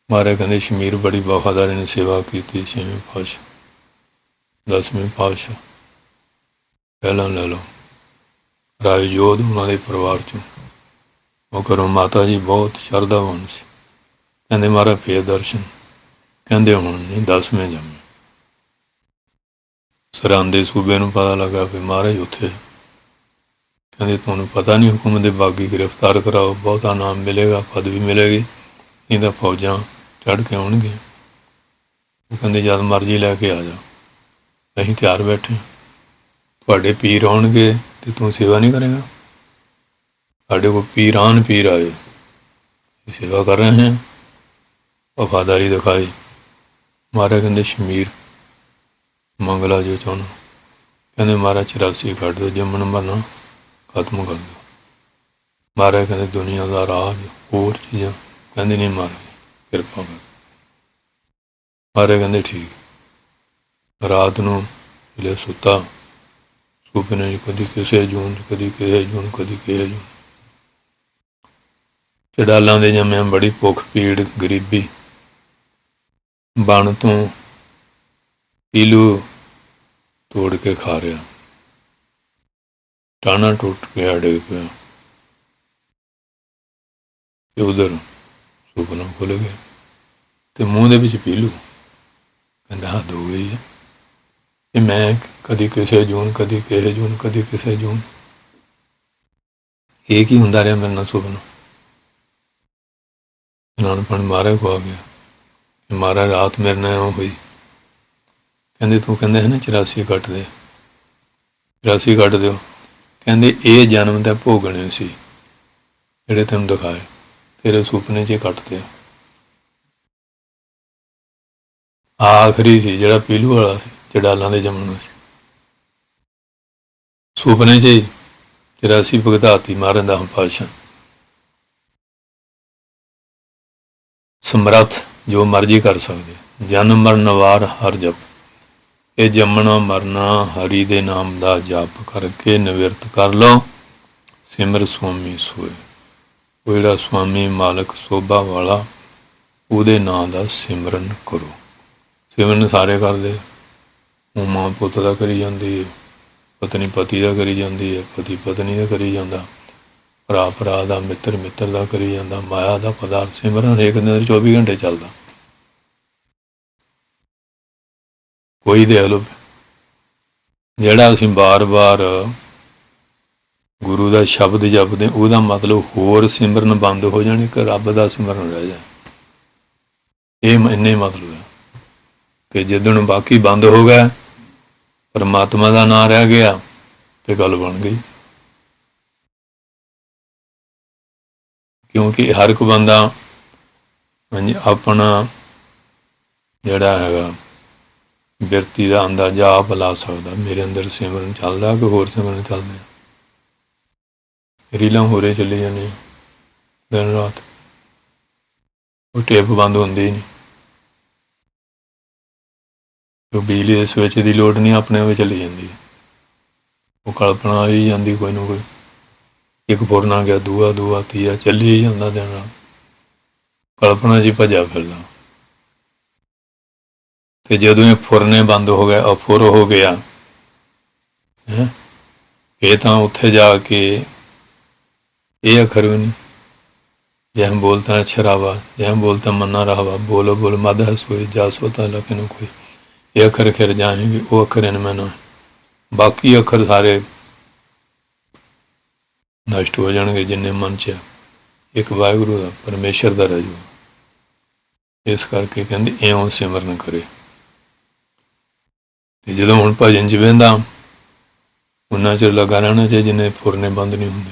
ਮਹਾਰਾਜ ਕਹਿੰਦੇ ਸ਼ਮੀਰ ਬੜੀ ਵਫਾਦਾਰੀ ਨੇ ਸੇਵਾ ਕੀਤੀ। 6ਵੇਂ ਪਾਤਸ਼ਾਹ 10ਵੇਂ ਪਾਤਸ਼ਾਹ ਪਹਿਲਾਂ ਲੈ ਲਓ ਰਾਏ ਯੋਧ ਉਹਨਾਂ ਦੇ ਪਰਿਵਾਰ 'ਚੋਂ। ਉਹ ਘਰੋਂ ਮਾਤਾ ਜੀ ਬਹੁਤ ਸ਼ਰਧਾਵਾਨ ਸੀ। ਕਹਿੰਦੇ ਮਹਾਰਾਜ ਫੇਰ ਦਰਸ਼ਨ। ਕਹਿੰਦੇ ਹੁਣ ਨਹੀਂ 10ਵੇਂ ਜੰਮੇ। ਸਰਹੰਦ ਦੇ ਸੂਬੇ ਨੂੰ ਪਤਾ ਲੱਗਾ ਵੀ ਮਹਾਰਾਜ ਉੱਥੇ। ਕਹਿੰਦੇ ਤੁਹਾਨੂੰ ਪਤਾ ਨਹੀਂ ਹੁਕਮ ਦੇ ਬਾਗੀ ਗ੍ਰਿਫਤਾਰ ਕਰਾਓ, ਬਹੁਤਾ ਨਾਮ ਮਿਲੇਗਾ, ਪਦਵੀ ਮਿਲੇਗੀ, ਨਹੀਂ ਤਾਂ ਫੌਜਾਂ ਚੜ੍ਹ ਕੇ ਆਉਣਗੇ। ਉਹ ਕਹਿੰਦੇ ਜਦ ਮਰਜ਼ੀ ਲੈ ਕੇ ਆ ਜਾ, ਅਸੀਂ ਤਿਆਰ ਬੈਠੇ। ਤੁਹਾਡੇ ਪੀਰ ਆਉਣਗੇ ਤੇ ਤੂੰ ਸੇਵਾ ਨਹੀਂ ਕਰੇਗਾ? ਸਾਡੇ ਕੋਲ ਪੀਰਾਨ ਪੀਰ ਆਏ, ਸੇਵਾ ਕਰ ਰਹੇ ਹਾਂ। ਵਫਾਦਾਰੀ ਦਿਖਾਈ। ਮਹਾਰਾਜ ਕਹਿੰਦੇ ਸ਼ਮੀਰ ਮੰਗਲਾ ਜੋ ਚਾਹੁੰਦਾ। ਕਹਿੰਦੇ ਮਹਾਰਾਜ 84 ਕੱਢ ਦਿਓ, ਜੰਮਣ ਮਰਨਾ ਖਤਮ ਕਰ ਦਿਓ। ਮਹਾਰਾਜ ਕਹਿੰਦੇ ਦੁਨੀਆ ਦਾ ਰਾਜ ਹੋਰ ਚੀਜ਼ਾਂ। ਕਹਿੰਦੇ ਨਹੀਂ ਮਹਾਰਾਜ ਕਿਰਪਾ ਕਰ। ਮਹਾਰਾਜ ਕਹਿੰਦੇ ਠੀਕ। ਰਾਤ ਨੂੰ ਜਿਹੜੇ ਸੁੱਤਾ ਸੁਪਨੇ 'ਚ ਕਦੀ ਕਿਸੇ ਜੂਨ 'ਚ, ਕਦੀ ਕਿਸੇ ਜੂਨ, ਕਦੀ ਕਿਸੇ ਜੂਨ। ਚੜਾਲਾਂ ਦੇ ਜੰਮਿਆਂ ਬੜੀ ਭੁੱਖ ਪੀੜ ਗਰੀਬੀ, ਬਣ ਤੋਂ ਪੀਲੂ ਤੋੜ ਕੇ ਖਾ ਰਿਹਾ, ਟਾਣਾ ਟੁੱਟ ਕੇ ਡਿੱਗ ਪਿਆ ਤੇ ਉਧਰ ਸੁਪਨਾ ਖੁੱਲ੍ਹ ਗਿਆ ਤੇ ਮੂੰਹ ਦੇ ਵਿੱਚ ਪੀਲੂ। ਕਹਿੰਦਾ ਹੱਦ ਹੋ ਗਈ ਹੈ, ਤੇ ਮੈਂ ਕਦੀ ਕਿਸੇ ਜੂਨ, ਕਦੀ ਕਿਸੇ ਜੂਨ, ਕਦੀ ਕਿਸੇ ਜੂਨ, ਇਹ ਕੀ ਹੁੰਦਾ ਰਿਹਾ ਮੇਰੇ ਨਾਲ ਸੁਪਨਾ। ਨਾਨਪਣ ਮਹਾਰਾਜ ਕੋ ਆ ਗਿਆ, ਮਹਾਰਾਜ ਰਾਤ ਮੇਰੇ ਨਾਲ ਇਉਂ ਹੋਈ। ਕਹਿੰਦੇ ਤੂੰ ਕਹਿੰਦੇ ਹੈ ਨਾ 84 ਕੱਟ ਦੇ, 84 ਕੱਟ ਦਿਓ। ਕਹਿੰਦੇ ਇਹ ਜਨਮ ਤਾਂ ਭੋਗਣੇ ਸੀ ਜਿਹੜੇ ਤੈਨੂੰ ਦਿਖਾਏ, ਤੇਰੇ ਸੁਪਨੇ 'ਚ ਕੱਟਦੇ। ਆਖਰੀ ਸੀ ਜਿਹੜਾ ਪੀਲੂ ਵਾਲਾ ਸੀ, ਚੜਾਲਾਂ ਦੇ ਜੰਮਣ ਸੀ, ਸੁਪਨੇ 'ਚ ਹੀ 84 ਭੁਗਤਾਤੀ ਮਾਰਨ ਦਾ ਪਾਤਸ਼ਾਹ। ਸਮਰੱਥ ਜੋ ਮਰਜ਼ੀ ਕਰ ਸਕਦੇ, ਜਨਮ ਮਰਨ ਵਾਰ ਹਰ ਜਪ, ਇਹ ਜੰਮਣਾ ਮਰਨਾ ਹਰੀ ਦੇ ਨਾਮ ਦਾ ਜਪ ਕਰਕੇ ਨਿਵਰਤ ਕਰ ਲਓ। ਸਿਮਰ ਸੁਆਮੀ ਸੋਏ, ਉਹ ਜਿਹੜਾ ਸੁਆਮੀ ਮਾਲਕ ਸੋਭਾ ਵਾਲਾ, ਉਹਦੇ ਨਾਂ ਦਾ ਸਿਮਰਨ ਕਰੋ। ਸਿਮਰਨ ਸਾਰੇ ਕਰਦੇ, ਉਹ ਮਾਂ ਪੁੱਤ ਦਾ ਕਰੀ ਜਾਂਦੀ ਹੈ, ਪਤਨੀ ਪਤੀ ਦਾ ਕਰੀ ਜਾਂਦੀ ਹੈ, ਪਤੀ ਪਤਨੀ ਦਾ ਕਰੀ ਜਾਂਦਾ, ਭਰਾ ਭਰਾ ਦਾ, ਮਿੱਤਰ ਮਿੱਤਰ ਦਾ ਕਰੀ ਜਾਂਦਾ, ਮਾਇਆ ਦਾ ਪਦਾਰਥ ਸਿਮਰਨ ਹਰੇਕ ਦਿਨ 24 ਘੰਟੇ ਚੱਲਦਾ। ਕੋਈ ਦੇਖ ਲਓ, ਜਿਹੜਾ ਅਸੀਂ ਬਾਰ-ਬਾਰ ਗੁਰੂ ਦਾ ਸ਼ਬਦ ਜਪਦੇ, ਉਹਦਾ ਮਤਲਬ ਹੋਰ ਸਿਮਰਨ ਬੰਦ ਹੋ ਜਾਣੇ ਕਿ ਰੱਬ ਦਾ ਸਿਮਰਨ ਰਹਿ ਜਾਏ, ਇਹ ਇੰਨੇ ਮਤਲਬ ਹੈ। ਕਿ ਜਿੱਦਣ ਬਾਕੀ ਬੰਦ ਹੋ ਗਿਆ, ਪਰਮਾਤਮਾ ਦਾ ਨਾਂ ਰਹਿ ਗਿਆ, ਤੇ ਗੱਲ ਬਣ ਗਈ। ਕਿਉਂਕਿ ਹਰ ਇੱਕ ਬੰਦਾ ਹਾਂਜੀ ਆਪਣਾ ਜਿਹੜਾ ਹੈਗਾ ਬਿਰਤੀ ਦਾ ਅੰਦਾਜ਼ਾ ਆਪ ਲਾ ਸਕਦਾ, ਮੇਰੇ ਅੰਦਰ ਸਿਮਰਨ ਚੱਲਦਾ ਕਿ ਹੋਰ ਸਿਮਰਨ ਚੱਲਦੇ। ਰੀਲਾਂ ਹੋਰੇ ਚੱਲੀ ਜਾਂਦੀਆਂ ਦਿਨ ਰਾਤ, ਉਹ ਟੇਪ ਬੰਦ ਹੁੰਦੀ ਹੀ ਨਹੀਂ। ਉਹ ਬਿਜਲੀ ਦੇ ਸਵਿੱਚ ਦੀ ਲੋੜ ਨਹੀਂ, ਆਪਣੇ ਆਪ ਚੱਲੀ ਜਾਂਦੀ ਹੈ। ਉਹ ਕਲਪਨਾ ਆਈ ਜਾਂਦੀ ਕੋਈ ਨਾ ਕੋਈ, ਇੱਕ ਫੁਰਨ ਆ ਗਿਆ, ਦੂਆ ਦੂਆ ਤੀਆ, ਚੱਲੀ ਹੀ ਜਾਂਦਾ ਦਿਨ ਰਾਤ, ਕਲਪਨਾ 'ਚ ਹੀ ਭੱਜਿਆ ਫਿਰਦਾ। ਤੇ ਜਦੋਂ ਇਹ ਫੁਰਨੇ ਬੰਦ ਹੋ ਗਿਆ, ਅਫੁਰ ਹੋ ਗਿਆ, ਇਹ ਤਾਂ ਉੱਥੇ ਜਾ ਕੇ ਇਹ ਅੱਖਰ ਵੀ ਨਹੀਂ, ਜੈਮ ਬੋਲਤਾ ਸ਼ਰਾਵਾ, ਜੈਮ ਬੋਲਤਾ ਮੰਨਾ ਰਾਵਾ, ਬੋਲੋ ਬੋਲ ਮਦ ਹਸੋਏ ਜਾ ਸੋਤਾ ਲਖੇ ਨੂੰ ਕੋਈ, ਇਹ ਅੱਖਰ ਖਿਰ ਜਾਏਂਗੇ, ਉਹ ਅੱਖਰ ਇਨਮੇ ਨਾ, ਬਾਕੀ ਅੱਖਰ ਸਾਰੇ ਨਸ਼ਟ ਹੋ ਜਾਣਗੇ ਜਿੰਨੇ ਮਨ 'ਚ। ਇੱਕ ਵਾਹਿਗੁਰੂ ਦਾ, ਪਰਮੇਸ਼ਰ ਦਾ ਰਹਿ ਜਾਊ। ਇਸ ਕਰਕੇ ਕਹਿੰਦੇ ਇਉਂ ਸਿਮਰਨ ਕਰੇ। ਤੇ ਜਦੋਂ ਹੁਣ ਭਜਨ 'ਚ ਬਹਿੰਦਾ, ਉਹਨਾਂ ਚਿਰ ਲੱਗਾ ਰਹਿਣਾ ਚਾਹੀਦਾ ਜਿੰਨੇ ਫੁਰਨੇ ਬੰਦ ਨਹੀਂ ਹੁੰਦੇ।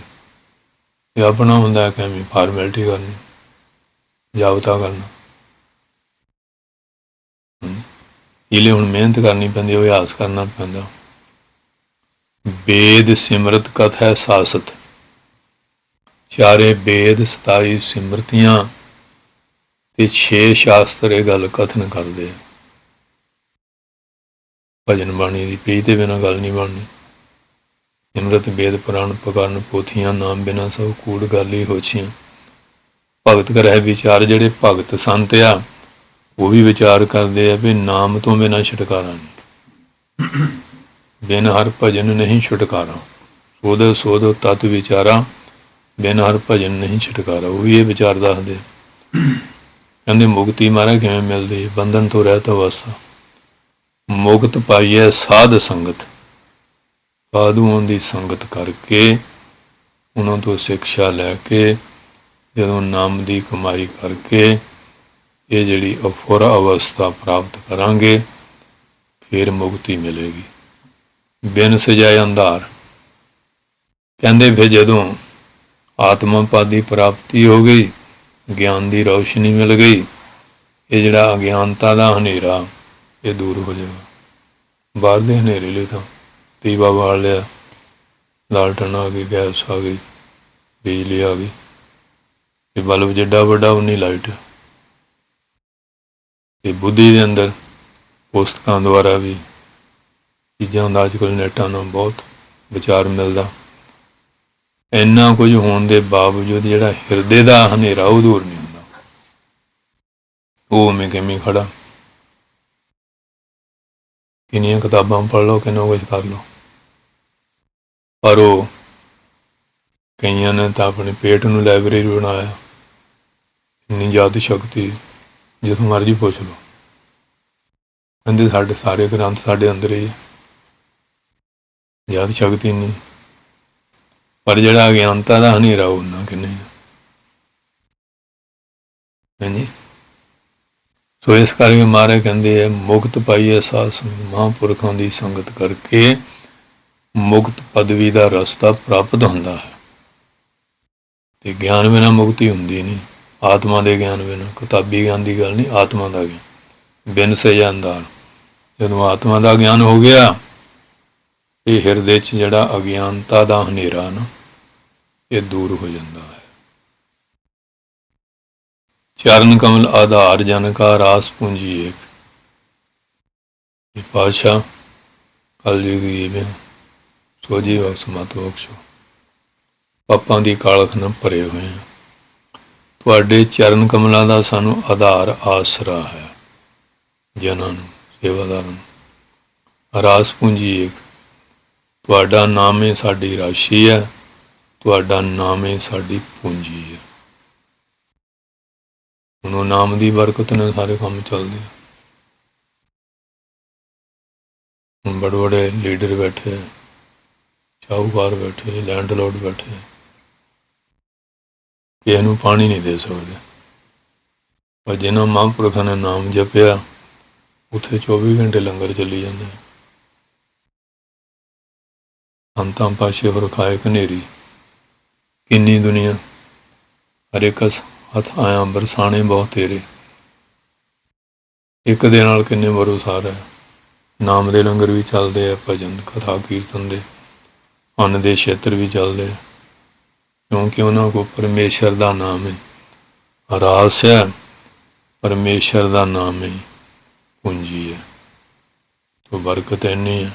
ਇਹ ਆਪਣਾ ਹੁੰਦਾ ਕਿ ਐਵੇਂ ਫਾਰਮੈਲਿਟੀ ਕਰਨੀ, ਜਾਬਤਾ ਕਰਨਾ, ਇਹਲੇ ਹੁਣ ਮਿਹਨਤ ਕਰਨੀ ਪੈਂਦੀ, ਅਭਿਆਸ ਕਰਨਾ ਪੈਂਦਾ। ਵੇਦ ਸਿਮਰਤ ਕਥਾ ਸਾਸਤ, ਚਾਰੇ ਵੇਦ 27 ਸਿਮਰਤੀਆਂ ਤੇ 6 ਸ਼ਾਸਤਰ ਇਹ ਗੱਲ ਕਥਨ ਕਰਦੇ ਆ। ਭਜਨ ਬਾਣੀ ਦੀ ਪੀਹ ਤੇ ਬਿਨਾਂ ਗੱਲ ਨਹੀਂ ਬਣਨੀ। ਸਿਮਰਤ ਵੇਦ ਪੁਰਾਣ ਪਕਰਨ ਪੋਥੀਆਂ, ਨਾਮ ਬਿਨਾਂ ਸਭ ਕੂੜ ਗੱਲ ਹੀ ਹੋਛੀਆਂ। ਭਗਤ ਕਰਹਿ ਵਿਚਾਰ, ਜਿਹੜੇ ਭਗਤ ਸੰਤ ਆ ਉਹ ਵੀ ਵਿਚਾਰ ਕਰਦੇ ਆ ਵੀ ਨਾਮ ਤੋਂ ਬਿਨਾਂ ਛੁਟਕਾਰਾ ਨਹੀਂ, ਬਿਨ ਹਰ ਭਜਨ ਨਹੀਂ ਛੁਟਕਾਰਾ, ਸੋਧ ਸੋਧ ਤਤ ਵਿਚਾਰਾ, ਬਿਨ ਹਰ ਭਜਨ ਨਹੀਂ ਛੁਟਕਾਰਾ। ਉਹ ਵੀ ਇਹ ਵਿਚਾਰ ਦੱਸਦੇ। ਕਹਿੰਦੇ ਮੁਕਤੀ ਮਹਾਰਾਜ ਕਿਵੇਂ ਮਿਲਦੀ, ਬੰਧਨ ਤੋਂ ਰਹਿਤ ਅਵਸਥਾ, ਮੁਕਤ ਪਾਈਏ ਸਾਧ ਸੰਗਤ, ਸਾਧੂਆਂ ਦੀ ਸੰਗਤ ਕਰਕੇ, ਉਹਨਾਂ ਤੋਂ ਸਿੱਖਿਆ ਲੈ ਕੇ, ਜਦੋਂ ਨਾਮ ਦੀ ਕਮਾਈ ਕਰਕੇ ਇਹ ਜਿਹੜੀ ਅਫੁਰ ਅਵਸਥਾ ਪ੍ਰਾਪਤ ਕਰਾਂਗੇ, ਫਿਰ ਮੁਕਤੀ ਮਿਲੇਗੀ। ਬਿਨ ਸਜਾਏ ਅੰਧਾਰ, ਕਹਿੰਦੇ ਫਿਰ ਜਦੋਂ ਆਤਮਾ ਪਦ ਦੀ ਪ੍ਰਾਪਤੀ ਹੋ ਗਈ, ਗਿਆਨ ਦੀ ਰੌਸ਼ਨੀ ਮਿਲ ਗਈ, ਇਹ ਜਿਹੜਾ ਅਗਿਆਨਤਾ ਦਾ ਹਨੇਰਾ ਇਹ ਦੂਰ ਹੋ ਜਾਏਗਾ। ਬਾਹਰ ਦੇ ਹਨੇਰੇ ਲਈ ਤਾਂ ਦੀਵਾ ਬਾਲ ਲਿਆ, ਲਾਲਟਨ ਆ ਗਈ, ਗੈਸ ਆ ਗਈ, ਬਿਜਲੀ ਆ ਗਈ, ਤੇ ਬਲਬ ਜਿੱਡਾ ਵੱਡਾ ਉਨੀ ਲਾਈਟ। ਤੇ ਬੁੱਧੀ ਦੇ ਅੰਦਰ ਪੁਸਤਕਾਂ ਦੁਆਰਾ ਵੀ ਚੀਜ਼ਾਂ ਦਾ ਅੱਜ ਕੱਲ੍ਹ ਨੈਟਾਂ ਨਾਲ ਬਹੁਤ ਵਿਚਾਰ ਮਿਲਦਾ। ਇੰਨਾ ਕੁਝ ਹੋਣ ਦੇ ਬਾਵਜੂਦ ਜਿਹੜਾ ਹਿਰਦੇ ਦਾ ਹਨੇਰਾ ਉਹ ਦੂਰ ਨਹੀਂ ਹੁੰਦਾ, ਉਹ ਉਵੇਂ ਕਿਵੇਂ ਖੜਾ। ਕਿੰਨੀਆਂ ਕਿਤਾਬਾਂ ਪੜ੍ਹ ਲਓ, ਕਿੰਨਾ ਕੁਝ ਕਰ ਲਓ, ਪਰ ਉਹ ਕਈਆਂ ਨੇ ਤਾਂ ਆਪਣੇ ਪੇਟ ਨੂੰ ਲਾਇਬ੍ਰੇਰੀ ਬਣਾਇਆ। ਇੰਨੀ ਯਾਦ ਸ਼ਕਤੀ ਜਿੱਥੋਂ ਮਰਜ਼ੀ ਪੁੱਛ ਲਓ, ਕਹਿੰਦੇ ਸਾਡੇ ਸਾਰੇ ਗ੍ਰੰਥ ਸਾਡੇ ਅੰਦਰ ਹੀ ਹੈ, ਯਾਦ ਸ਼ਕਤੀ ਨਹੀਂ। ਪਰ ਜਿਹੜਾ ਅਗਿਆਨਤਾ ਦਾ ਹਨੇਰਾ ਉਹਨਾਂ ਕਿੰਨੇ ਆ। ਹਾਂਜੀ, ਸੋ ਇਸ ਕਰਕੇ ਮਹਾਰਾਜ ਕਹਿੰਦੇ ਹੈ ਮੁਕਤ ਪਾਈਏ ਸਾਧ ਸੰਗਤ, ਮਹਾਂਪੁਰਖਾਂ ਦੀ ਸੰਗਤ ਕਰਕੇ ਮੁਕਤ ਪਦਵੀ ਦਾ ਰਸਤਾ ਪ੍ਰਾਪਤ ਹੁੰਦਾ ਹੈ। ਤੇ ਗਿਆਨ ਬਿਨਾਂ ਮੁਕਤੀ ਹੁੰਦੀ ਨਹੀਂ, ਆਤਮਾ ਦੇ ਗਿਆਨ ਬਿਨਾਂ। ਕਿਤਾਬੀ ਗਿਆਨ ਦੀ ਗੱਲ ਨਹੀਂ, ਆਤਮਾ ਦਾ ਗਿਆਨ ਬਿਨ ਸਜਾ ਅੰਦਾਰ। ਜਦੋਂ ਆਤਮਾ ਦਾ ਗਿਆਨ ਹੋ ਗਿਆ, ਇਹ ਹਿਰਦੇ 'ਚ ਜਿਹੜਾ ਅਗਿਆਨਤਾ ਦਾ ਹਨੇਰਾ ਨਾ, ਇਹ ਦੂਰ ਹੋ ਜਾਂਦਾ ਹੈ। ਚਰਨ ਕਮਲ ਆਧਾਰ ਜਨ ਕਾ ਰਾਸ ਪੂੰਜੀ ਏਕ। ਇਹ ਪਾਤਸ਼ਾਹ ਕਲਯੁਗ ਜੀਵੇ ਸੋਝੀ ਬਖਸ਼ ਮਤ ਬਖਸ਼ੋ, ਪਾਪਾਂ ਦੀ ਕਾਲਖ ਨਾਲ ਭਰੇ ਹੋਏ ਹਾਂ। ਤੁਹਾਡੇ ਚਰਨ ਕਮਲਾਂ ਦਾ ਸਾਨੂੰ ਆਧਾਰ ਆਸਰਾ ਹੈ। ਜਨਾਂ ਨੂੰ, ਸੇਵਾਦਾਰਾਂ ਨੂੰ ਰਾਸ ਪੂੰਜੀ ਏਕ। ਤੁਹਾਡਾ ਨਾਮ ਹੀ ਸਾਡੀ ਰਾਸ਼ੀ ਹੈ, ਤੁਹਾਡਾ ਨਾਮ ਹੀ ਸਾਡੀ ਪੂੰਜੀ ਹੈ। ਹੁਣ ਉਹ ਨਾਮ ਦੀ ਬਰਕਤ ਨਾਲ ਸਾਰੇ ਕੰਮ ਚੱਲਦੇ ਆ। ਹੁਣ ਬੜੇ ਬੜੇ ਲੀਡਰ ਬੈਠੇ, ਸ਼ਾਹੂਕਾਰ ਬੈਠੇ, ਲੈਂਡਲੋਡ ਬੈਠੇ, ਕਿਸੇ ਨੂੰ ਪਾਣੀ ਨਹੀਂ ਦੇ ਸਕਦੇ। ਪਰ ਜਿਨ੍ਹਾਂ ਮਹਾਂਪੁਰਖਾਂ ਨੇ ਨਾਮ ਜਪਿਆ, ਉੱਥੇ 24 ਘੰਟੇ ਲੰਗਰ ਚੱਲੀ ਜਾਂਦੇ। ਸੰਤਾਂ ਪਾਸ਼ੇ ਹੋਰ ਖਾਏ ਕਨੇਰੀ, ਕਿੰਨੀ ਦੁਨੀਆ ਹਰੇ ਕਸ ਹੱਥ ਆਇਆ ਬਰਸਾਣੇ ਬਹੁਤ ਤੇਰੇ। ਇੱਕ ਦੇ ਨਾਲ ਕਿੰਨੇ ਬਰੋਸਾਰ ਹੈ। ਨਾਮ ਦੇ ਲੰਗਰ ਵੀ ਚੱਲਦੇ ਆ, ਭਜਨ ਕਥਾ ਕੀਰਤਨ ਦੇ, ਅੰਨ ਦੇ ਛੇਤਰ ਵੀ ਚੱਲਦੇ ਆ, ਕਿਉਂਕਿ ਉਹਨਾਂ ਕੋਲ ਪਰਮੇਸ਼ਰ ਦਾ ਨਾਮ ਹੈ, ਰਾਸ ਹੈ, ਪਰਮੇਸ਼ਰ ਦਾ ਨਾਮ ਹੈ, ਪੂੰਜੀ ਹੈ। ਤੋ ਬਰਕਤ ਇੰਨੀ ਹੈ।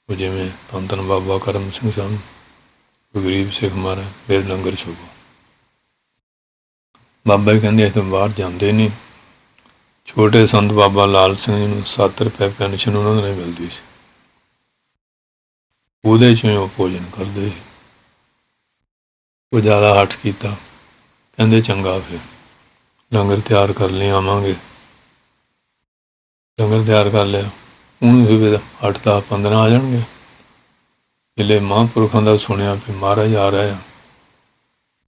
ਉਹ ਜਿਵੇਂ ਧੰਨ ਧੰਨ ਬਾਬਾ ਕਰਮ ਸਿੰਘ ਸਾਹਿਬ, ਗਰੀਬ ਸਿੱਖ ਮਹਾਰਾਜ, ਫਿਰ ਲੰਗਰ ਛਕੋ। ਬਾਬਾ ਜੀ ਕਹਿੰਦੇ ਅਸੀਂ ਬਾਹਰ ਜਾਂਦੇ ਨਹੀਂ। ਛੋਟੇ ਸੰਤ ਬਾਬਾ ਲਾਲ ਸਿੰਘ ਜੀ ਨੂੰ 7 ਰੁਪਏ ਪੈਨਸ਼ਨ ਉਹਨਾਂ ਨੂੰ ਮਿਲਦੀ ਸੀ, ਉਹਦੇ 'ਚੋਂ ਉਹ ਭੋਜਨ ਕਰਦੇ ਸੀ। ਉਹ ਜ਼ਿਆਦਾ ਹੱਠ ਕੀਤਾ, ਕਹਿੰਦੇ ਚੰਗਾ ਫਿਰ ਲੰਗਰ ਤਿਆਰ ਕਰ ਲਈ, ਆਵਾਂਗੇ। ਲੰਗਰ ਤਿਆਰ ਕਰ ਲਿਆ, ਹੁਣ ਫਿਰ 8 10 15 ਆ ਜਾਣਗੇ। ਜਿਹੜੇ ਮਹਾਂਪੁਰਖਾਂ ਦਾ ਸੁਣਿਆ ਵੀ ਮਹਾਰਾਜ ਆ ਰਿਹਾ ਆ,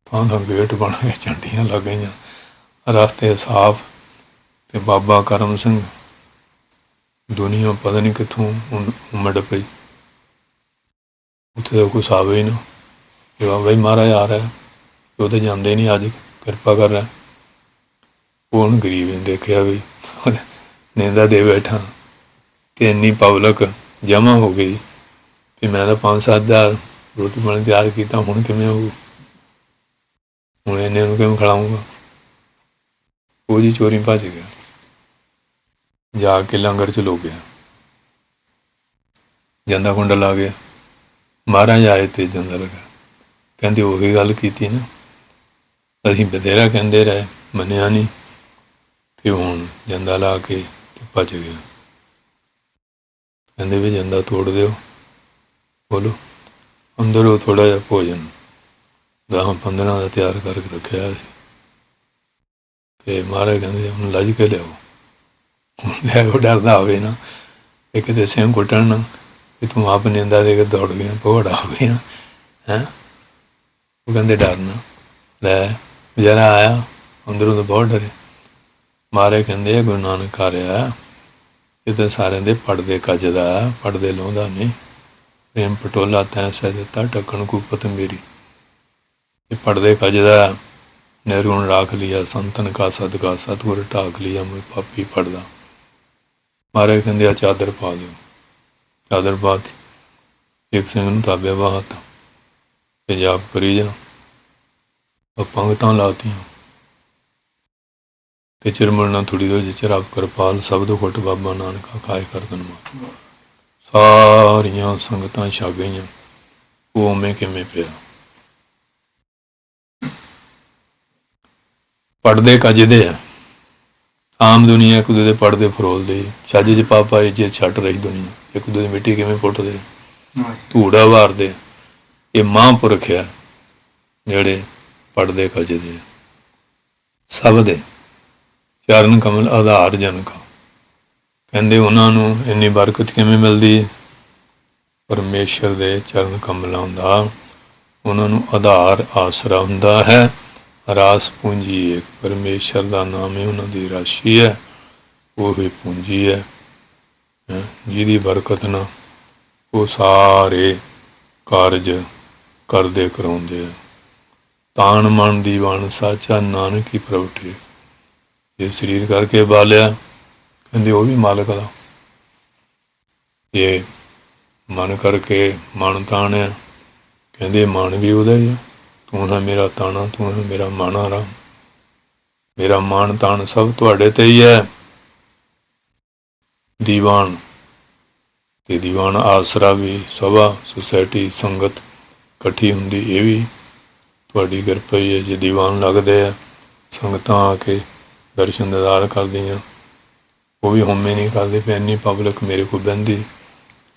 ਥਾਂ ਗੇਟ ਬਣ ਕੇ ਝੰਡੀਆਂ ਲੱਗ ਗਈਆਂ, ਰਸਤੇ ਸਾਫ। ਤੇ ਬਾਬਾ ਕਰਮ ਸਿੰਘ, ਦੁਨੀਆ ਪਤਾ ਨਹੀਂ ਕਿੱਥੋਂ ਉਮੜ ਪਈ, ਉੱਥੇ ਦਾ ਕੋਈ ਹਿਸਾਬ ਹੀ ਨਾ ਕਿ ਬਾਬਾ ਜੀ ਮਹਾਰਾਜ ਆ ਰਿਹਾ, ਉਹ ਤਾਂ ਜਾਂਦੇ ਨਹੀਂ, ਅੱਜ ਕਿਰਪਾ ਕਰ ਰਿਹਾ। ਉਹ ਹੁਣ ਗਰੀਬ ਨੇ ਦੇਖਿਆ ਵੀ ਨਿੰਦਾ ਦੇ ਬੈਠਾ, ਅਤੇ ਇੰਨੀ ਪਬਲਿਕ ਜਮ੍ਹਾਂ ਹੋ ਗਈ ਵੀ ਮੈਂ ਤਾਂ 5-7 ਹਜ਼ਾਰ ਰੋਟੀ ਪਾਣੀ ਤਿਆਰ ਕੀਤਾ, ਹੁਣ ਕਿਵੇਂ ਹੋਊ, ਹੁਣ ਇੰਨੇ ਨੂੰ ਕਿਵੇਂ ਖਿਲਾਊਂਗਾ। ਉਹ ਜੀ ਚੋਰੀ ਭੱਜ ਗਿਆ, ਜਾ ਕੇ ਲੰਗਰ 'ਚ ਲੁਕ ਗਿਆ, ਜਾਂਦਾ ਕੁੰਡਾ ਲਾ ਗਿਆ। ਮਹਾਰਾਜ ਆਏ ਤੇ ਜਾਂਦਾ ਲੱਗਾ, ਕਹਿੰਦੇ ਉਹੀ ਗੱਲ ਕੀਤੀ ਨਾ, ਅਸੀਂ ਬਥੇਰਾ ਕਹਿੰਦੇ ਰਹੇ, ਮੰਨਿਆ ਨਹੀਂ, ਤੇ ਹੁਣ ਜਾਂਦਾ ਲਾ ਕੇ ਭੱਜ ਗਿਆ। ਕਹਿੰਦੇ ਵੀ ਜਾਂਦਾ ਤੋੜ ਦਿਓ। ਬੋਲੋ, ਅੰਦਰੋਂ ਥੋੜ੍ਹਾ ਜਿਹਾ ਭੋਜਨ 10-15 ਦਾ ਤਿਆਰ ਕਰਕੇ ਰੱਖਿਆ ਸੀ, ਅਤੇ ਮਹਾਰਾਜ ਕਹਿੰਦੇ ਹੁਣ ਲੱਜ ਕੇ ਲਿਆਓ। ਲਿਆਓ, ਡਰਦਾ ਹੋਵੇ ਨਾ ਇਹ ਕਿਤੇ ਸਿੰਘ ਕੁੱਟਣ ਨਾ, ਕਿ ਤੂੰ ਆਪ ਨਿੰਦਾ ਦੇ ਕੇ ਦੌੜ ਗਿਆ, ਭੋੜਾ ਹੋ ਗਿਆ ਹੈਂ। ਉਹ ਕਹਿੰਦੇ ਡਰਨਾ। ਲੈ ਬਜ਼ਾਰਾ ਆਇਆ, ਅੰਦਰੋਂ ਤਾਂ ਬਹੁਤ ਡਰੇ। ਮਹਾਰਾਜ ਕਹਿੰਦੇ ਗੁਰੂ ਨਾਨਕ ਆ ਰਿਹਾ, ਇਹ ਤਾਂ ਸਾਰਿਆਂ ਦੇ ਪੜਦੇ ਕੱਜਦਾ, ਪੜਦੇ ਲਾਉਂਦਾ ਨਹੀਂ। ਪ੍ਰੇਮ ਪਟੋਲਾ ਤੈਂ ਸਹਿ ਦਿੱਤਾ, ਢੱਕਣ ਕੂਪਤ ਮੇਰੀ। ਇਹ ਪੜਦੇ ਕੱਜਦਾ, ਨਿਰਗੁਣ ਰਾਖ ਲਿਆ ਸੰਤਨ ਕਾ ਸਦਕਾ, ਸਤਿਗੁਰ ਢਾਕ ਲਿਆ ਮੈਂ ਪਾਪੀ ਪੜਦਾ। ਮਹਾਰਾਜ ਕਹਿੰਦੇ ਆ ਚਾਦਰ ਪਾ ਦਿਓ। ਚਾਦਰ ਪਾ ਦਿੱਤੀ, ਇੱਕ ਸਿੰਘ ਨੂੰ ਤਾਬਿਆ ਬਾਹਤ, ਤੇ ਜਾਪ ਕਰੀ ਜਾ। ਪੰਗਤਾਂ ਲਾਤੀਆਂ, ਤੇ ਚਿਰਮਲਣਾ ਥੋੜੀ ਦੋ ਚਰਾਬ ਕਿਰਪਾਲ, ਸ਼ਬਦ ਘੁੱਟ ਬਾਬਾ ਨਾਨਕਾ ਖਾਏ ਕਰਦਨ ਮਾ। ਸਾਰੀਆਂ ਸੰਗਤਾਂ ਛਕ ਗਈਆਂ, ਉਹ ਉਵੇਂ ਕਿਵੇਂ ਪਿਆ। ਪੜ੍ਹਦੇ ਕੱਜਦੇ ਆ। ਆਮ ਦੁਨੀਆ ਇੱਕ ਦੂਜੇ ਦੇ ਪੜ੍ਹਦੇ ਫਰੋਲਦੇ, ਛੱਜ 'ਚ ਪਾ ਪਾਏ ਜੇ ਛੱਟ ਰਹੀ ਦੁਨੀਆ, ਇੱਕ ਦੂਜੇ ਦੀ ਮਿੱਟੀ ਕਿਵੇਂ ਪੁੱਟਦੇ, ਧੂੜਾ ਵਾਰਦੇ। ਇਹ ਮਹਾਂਪੁਰਖ ਆ ਜਿਹੜੇ ਪੜ੍ਹਦੇ ਕੱਜਦੇ ਆ। ਸਭ ਦੇ ਚਰਨ ਕਮਲ ਆਧਾਰ ਜਨਕਾ। ਕਹਿੰਦੇ ਉਹਨਾਂ ਨੂੰ ਇੰਨੀ ਬਰਕਤ ਕਿਵੇਂ ਮਿਲਦੀ ਹੈ? ਪਰਮੇਸ਼ਰ ਦੇ ਚਰਨ ਕਮਲਾਂ ਦਾ ਉਹਨਾਂ ਨੂੰ ਆਧਾਰ ਆਸਰਾ ਹੁੰਦਾ ਹੈ। ਰਾਸ ਪੂੰਜੀ ਇੱਕ ਪਰਮੇਸ਼ਰ ਦਾ ਨਾਮ ਹੀ ਉਹਨਾਂ ਦੀ ਰਾਸ਼ੀ ਹੈ, ਉਹ ਹੀ ਪੂੰਜੀ ਹੈ, ਜਿਹਦੀ ਬਰਕਤ ਨਾਲ ਉਹ ਸਾਰੇ ਕਾਰਜ ਕਰਦੇ ਕਰਾਉਂਦੇ ਆ। ਤਾਣ ਮਨ ਦੀ ਵਣ ਸਾਚਾ ਨਾਨਕ ਹੀ ਪ੍ਰਗਟੇ। ਇਹ ਸਰੀਰ ਕਰਕੇ ਬਾਲਿਆ, ਕਹਿੰਦੇ ਉਹ ਵੀ ਮਾਲਕ ਦਾ। ਇਹ ਮਨ ਕਰਕੇ ਮਨ ਤਾਣਿਆ, ਕਹਿੰਦੇ ਮਨ ਵੀ ਉਹਦਾ ਹੀ ਆ। ਤੂੰ ਹੈ ਮੇਰਾ ਤਾਣਾ, ਤੂੰ ਹੈ ਮੇਰਾ ਮਾਣਾ ਰਾਮ। ਮੇਰਾ ਮਾਣ ਤਾਣ ਸਭ ਤੁਹਾਡੇ ਤੇ ਹੀ ਹੈ। ਦੀਵਾਨ ਤੇ ਦੀਵਾਨ ਆਸਰਾ ਵੀ, ਸਭਾ ਸੁਸਾਇਟੀ ਸੰਗਤ ਇਕੱਠੀ ਹੁੰਦੀ, ਇਹ ਵੀ ਤੁਹਾਡੀ ਕਿਰਪਾ ਹੀ ਹੈ। ਜੇ ਦੀਵਾਨ ਲੱਗਦੇ ਆ, ਸੰਗਤਾਂ ਆ ਕੇ ਦਰਸ਼ਨ ਦੀਦਾਰ ਕਰਦੀਆਂ, ਉਹ ਵੀ ਹਉਮੈ ਨਹੀਂ ਕਰਦੇ ਪਏ ਇੰਨੀ ਪਬਲਿਕ ਮੇਰੇ ਕੋਲ ਬਹਿੰਦੀ,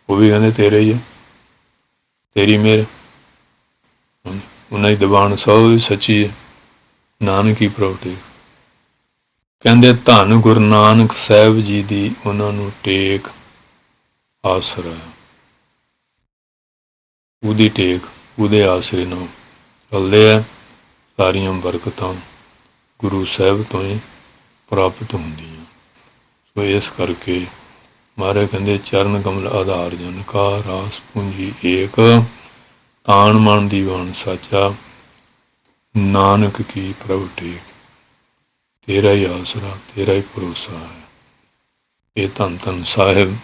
ਉਹ ਵੀ ਕਹਿੰਦੇ ਤੇਰੇ ਹੀ ਹੈ, ਤੇਰੀ ਮਿਹਰ। ਉਹਨਾਂ ਦੀ ਦੀਵਾਨ ਸਭ ਸੱਚੀ ਹੈ, ਨਾਨਕ ਹੀ ਪ੍ਰਗਟੇ। ਕਹਿੰਦੇ ਧੰਨ ਗੁਰੂ ਨਾਨਕ ਸਾਹਿਬ ਜੀ ਦੀ ਉਹਨਾਂ ਨੂੰ ਟੇਕ ਆਸਰਾ, ਉਹਦੀ ਟੇਕ, ਉਹਦੇ ਆਸਰੇ ਨਾਲ ਚੱਲਦੇ ਆ। ਸਾਰੀਆਂ ਬਰਕਤਾਂ ਗੁਰੂ ਸਾਹਿਬ ਤੋਂ ਹੀ ਪ੍ਰਾਪਤ ਹੁੰਦੀਆਂ। ਸੋ ਇਸ ਕਰਕੇ ਮਹਾਰਾਜ ਕਹਿੰਦੇ ਚਰਨ ਕਮਲ ਆਧਾਰ ਜਨ ਕਾ, ਰਾਸ ਪੂੰਜੀ ਏਕ, ਤਾਣ ਮਨ ਦੀ ਵਣ ਸਾਚਾ, ਨਾਨਕ ਕੀ ਪ੍ਰਭ ਟੇਕ। ਤੇਰਾ ਹੀ ਆਸਰਾ, ਤੇਰਾ ਹੀ ਭਰੋਸਾ ਹੈ। ਇਹ ਧੰਨ ਧੰਨ ਸਾਹਿਬ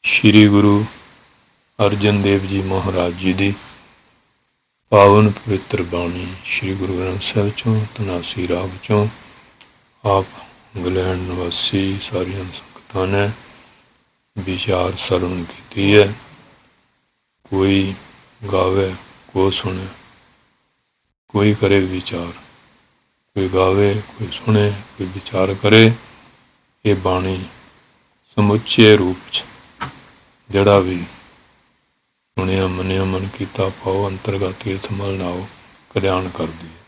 ਸ਼੍ਰੀ ਗੁਰੂ ਅਰਜਨ ਦੇਵ ਜੀ ਮਹਾਰਾਜ ਜੀ ਦੀ ਪਾਵਨ ਪਵਿੱਤਰ ਬਾਣੀ ਸ਼੍ਰੀ ਗੁਰੂ ਗ੍ਰੰਥ ਸਾਹਿਬ ਚੋਂ, ਧਨਾਸੀ ਰਾਗ ਚੋਂ। ਆਪ ਇੰਗਲੈਂਡ ਨਿਵਾਸੀ ਸਾਰੀਆਂ ਸੰਗਤਾਂ ਨੇ ਵਿਚਾਰ ਸਰਵਣ ਕੀਤੀ ਹੈ। ਕੋਈ ਗਾਵੇ, ਕੋਈ ਸੁਣੇ, ਕੋਈ ਕਰੇ ਵਿਚਾਰ। ਕੋਈ ਗਾਵੇ, ਕੋਈ ਸੁਣੇ, ਕੋਈ ਵਿਚਾਰ ਕਰੇ। ਇਹ ਬਾਣੀ ਸਮੁੱਚੇ ਰੂਪ 'ਚ ਜਿਹੜਾ ਵੀ ਸੁਣਿਆ ਮੰਨਿਆ ਮਨ ਕੀਤਾ ਪਾਓ, ਅੰਤਰਗਤ ਤੀਰਥ ਮਲ ਨਾਓ, ਕਲਿਆਣ ਕਰਦੀ ਹੈ।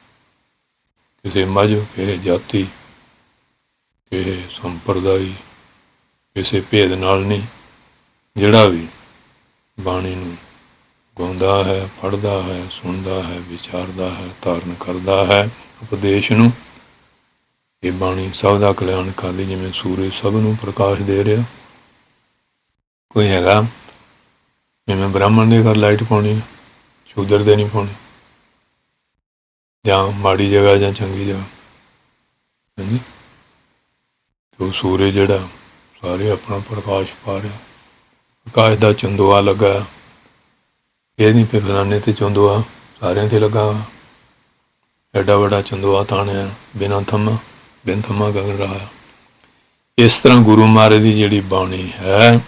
ਕਿਸੇ ਮਜ਼੍ਹਬ, ਕਿਸੇ ਜਾਤੀ, ਕਿਸੇ ਸੰਪਰਦਾਈ, ਕਿਸੇ ਭੇਦ ਨਾਲ ਨਹੀਂ। ਜਿਹੜਾ ਵੀ ਬਾਣੀ ਨੂੰ ਗਾਉਂਦਾ ਹੈ, ਪੜ੍ਹਦਾ ਹੈ, ਸੁਣਦਾ ਹੈ, ਵਿਚਾਰਦਾ ਹੈ, ਧਾਰਨ ਕਰਦਾ ਹੈ ਉਪਦੇਸ਼ ਨੂੰ, ਇਹ ਬਾਣੀ ਸਭ ਦਾ ਕਲਿਆਣ ਕਰਦੀ। ਜਿਵੇਂ ਸੂਰਜ ਸਭ ਨੂੰ ਪ੍ਰਕਾਸ਼ ਦੇ ਰਿਹਾ, ਕੋਈ ਹੈਗਾ ਜਿਵੇਂ ਬ੍ਰਾਹਮਣ ਦੇ ਘਰ ਲਾਈਟ ਪਾਉਣੀ, ਸ਼ੂਦਰ ਦੇ ਨਹੀਂ ਪਾਉਣੀ, ਜਾਂ ਮਾੜੀ ਜਗ੍ਹਾ ਜਾਂ ਚੰਗੀ ਜਗ੍ਹਾ, ਹਾਂਜੀ। ਉਹ ਸੂਰਜ ਜਿਹੜਾ ਸਾਰੇ ਆਪਣਾ ਪ੍ਰਕਾਸ਼ ਪਾ ਰਿਹਾ, ਪ੍ਰਕਾਸ਼ ਦਾ ਚੰਦੋਆ ਲੱਗਾ। ਇਹ ਨਹੀਂ ਫਿਰ ਫਲਾਣੇ 'ਤੇ ਚੰਦੋਆ, ਸਾਰਿਆਂ 'ਤੇ ਲੱਗਾ। ਐਡਾ ਵੱਡਾ ਚੰਦੋਆ ਤਾਣਿਆ, ਬਿਨਾਂ ਥੰਮਾ, ਬਿਨ ਥੰਮਾ ਗਗਨ ਰਹਾ। ਇਸ ਤਰ੍ਹਾਂ ਗੁਰੂ ਮਹਾਰਾਜ ਦੀ ਜਿਹੜੀ ਬਾਣੀ ਹੈ,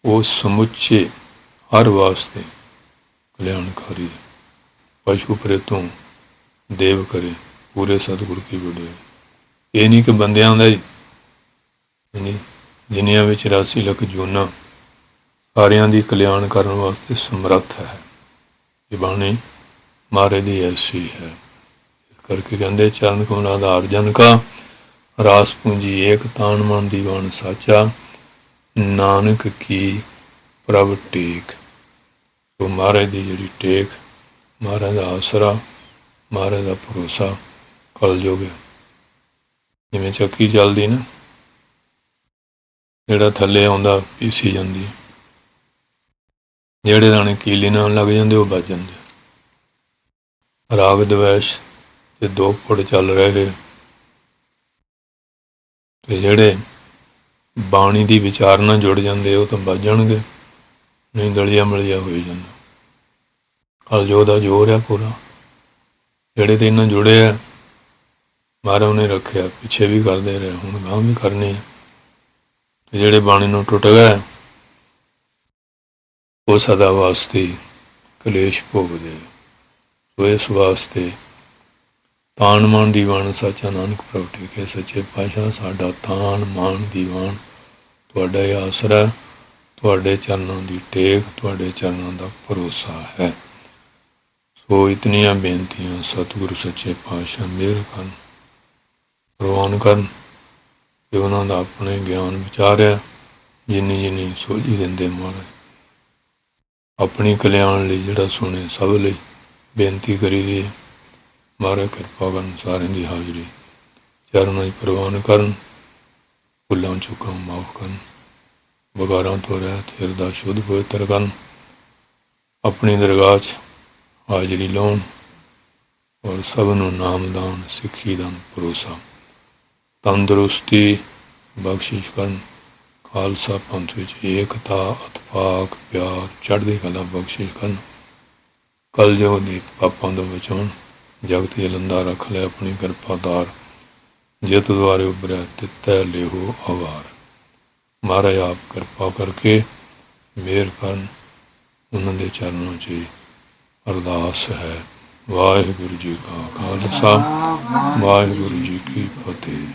ਉਹ ਸਮੁੱਚੇ ਹਰ ਵਾਸਤੇ ਕਲਿਆਣਕਾਰੀ ਹੈ। ਪਸ਼ੂ ਪ੍ਰੇਤੋਂ ਦੇਵ ਕਰੇ, ਪੂਰੇ ਸਤਿਗੁਰ ਕੀ ਵਡਿਆਈ। ਇਹ ਨਹੀਂ ਕਿ ਬੰਦਿਆਂ ਦਾ ਹੀ, ਜਿੰਨੀਆਂ ਵਿੱਚ 84 ਲੱਖ ਜੂਨਾਂ, ਸਾਰਿਆਂ ਦੀ ਕਲਿਆਣ ਕਰਨ ਵਾਸਤੇ ਸਮਰੱਥ ਹੈ। ਇਹ ਬਾਣੀ ਮਹਾਰਾਜ ਦੀ ਐਸੀ ਹੈ। ਇਸ ਕਰਕੇ ਕਹਿੰਦੇ ਚਰਨ ਕਮਲ ਆਧਾਰ ਜਨ ਕਾ, ਰਾਸ ਪੂੰਜੀ ਏਕ, ਤਾਣ ਮਨ ਦੀ ਵਣ ਸਾਚਾ, ਨਾਨਕ ਕੀ ਪ੍ਰਭ ਟੇਕ। ਸੋ ਮਹਾਰਾਜ ਦੀ ਜਿਹੜੀ ਟੇਕ, ਮਹਾਰਾਜ ਦਾ ਆਸਰਾ, ਮਹਾਰਾਜ ਦਾ ਭਰੋਸਾ ਕਲਯੁਗ ਹੈ। ਜਿਵੇਂ ਚੱਕੀ ਚੱਲਦੀ ਨਾ, ਜਿਹੜਾ ਥੱਲੇ ਆਉਂਦਾ ਪੀਸੀ ਜਾਂਦੀ, ਜਿਹੜੇ ਦਾਣੇ ਕੀਲੀ ਨਾਲ ਲੱਗ ਜਾਂਦੇ ਉਹ ਬਚ ਜਾਂਦੇ। ਰਾਗ ਦਵੈਸ਼ ਤੇ ਦੋ ਫੁੱਟ ਚੱਲ ਰਹੇ, ਤੇ ਜਿਹੜੇ ਬਾਣੀ ਦੀ ਵਿਚਾਰ ਨਾਲ ਜੁੜ ਜਾਂਦੇ ਉਹ ਤਾਂ ਬਚ ਜਾਣਗੇ, ਨਹੀਂ ਦਲੀਆ ਮਲੀਆ ਹੋਈ ਜਾਂਦਾ। ਕਲਯੁਗ ਦਾ ਜ਼ੋਰ ਆ ਪੂਰਾ। ਜਿਹੜੇ ਤੇ ਇਹਨਾਂ ਜੁੜੇ ਆ, ਮਹਾਰਾਜ ਨੇ ਰੱਖਿਆ, ਪਿੱਛੇ ਵੀ ਕਰਦੇ ਰਹੇ, ਹੁਣ ਗਾਂ ਵੀ ਕਰਨੀ ਹੈ। ਤੇ ਜਿਹੜੇ ਬਾਣੀ ਨੂੰ ਟੁੱਟ ਗਏ, ਉਹ ਸਦਾ ਵਾਸਤੇ ਕਲੇਸ਼ ਭੋਗਦੇ। ਸੋ ਇਸ ਵਾਸਤੇ ਤਾਣ ਮਾਣ ਦੀਵਾਨ ਸੱਚਾ ਨਾਨਕ ਪ੍ਰਗਟੇ ਕੇ ਸੱਚੇ ਪਾਤਸ਼ਾਹ ਸਾਡਾ ਤਾਣ ਮਾਣ ਦੀਵਾਨ ਤੁਹਾਡਾ ਹੀ ਆਸਰਾ, ਤੁਹਾਡੇ ਚਰਨਾਂ ਦੀ ਟੇਕ, ਤੁਹਾਡੇ ਚਰਨਾਂ ਦਾ ਭਰੋਸਾ ਹੈ। ਸੋ ਇਤਨੀਆਂ ਬੇਨਤੀਆਂ ਸਤਿਗੁਰੂ ਸੱਚੇ ਪਾਤਸ਼ਾਹ ਮਿਹਰ ਕਰਨ, ਪ੍ਰਵਾਨ ਕਰਨ ਕਿ ਉਹਨਾਂ ਦਾ ਆਪਣੇ ਗਿਆਨ ਵਿਚਾਰਿਆ ਜਿੰਨੀ ਜਿੰਨੀ ਸੋਝੀ ਦਿੰਦੇ ਮਹਾਰਾਜ ਆਪਣੀ ਕਲਿਆਣ ਲਈ ਜਿਹੜਾ ਸੁਣੇ ਸਭ ਲਈ ਬੇਨਤੀ ਕਰੀ ਦੀ ਹੈ। ਮਹਾਰਾਜ ਕਿਰਪਾ ਕਰਨ ਸਾਰਿਆਂ ਦੀ ਹਾਜ਼ਰੀ ਚਰਨਾਂ 'ਚ ਪ੍ਰਵਾਨ ਕਰਨ, ਭੁੱਲਾਂ ਚੁੱਕਾਂ ਮਾਫ ਕਰਨ, ਵਿਕਾਰਾਂ ਤੋਂ ਰਹਿਤ ਹਿਰਦਾ ਸ਼ੁੱਧ ਪਵਿੱਤਰ ਕਰਨ, ਆਪਣੀ ਦਰਗਾਹ 'ਚ ਹਾਜ਼ਰੀ ਲਾਉਣ ਔਰ ਸਭ ਨੂੰ ਨਾਮਦਾਨ ਸਿੱਖੀ ਦਾਨ ਭਰੋਸਾ ਤੰਦਰੁਸਤੀ ਬਖਸ਼ਿਸ਼ ਕਰਨ। ਖਾਲਸਾ ਪੰਥ ਵਿੱਚ ਏਕਤਾ ਇਤਫਾਕ ਪਿਆਰ ਚੜ੍ਹਦੀ ਕਲਾ ਬਖਸ਼ਿਸ਼ ਕਰਨ। ਕਲਯੁਗ ਦੇ ਪਾਪਾਂ ਤੋਂ ਬਚਾਉਣ, ਜਗਤ ਜਲੰਦਾ ਰੱਖ ਲੈ ਆਪਣੀ ਕਿਰਪਾਦਾਰ, ਜਿਤ ਦੁਆਰੇ ਉਭਰਿਆ ਤਿੱਤੈ ਲੇਹੋ ਅਵਾਰ। ਮਹਾਰਾਜ ਆਪ ਕਿਰਪਾ ਕਰਕੇ ਮਿਹਰ ਕਰਨ, ਉਹਨਾਂ ਦੇ ਚਰਨਾਂ 'ਚ ਅਰਦਾਸ ਹੈ। ਵਾਹਿਗੁਰੂ ਜੀ ਕਾ ਖਾਲਸਾ, ਵਾਹਿਗੁਰੂ ਜੀ ਕੀ ਫਤਿਹ।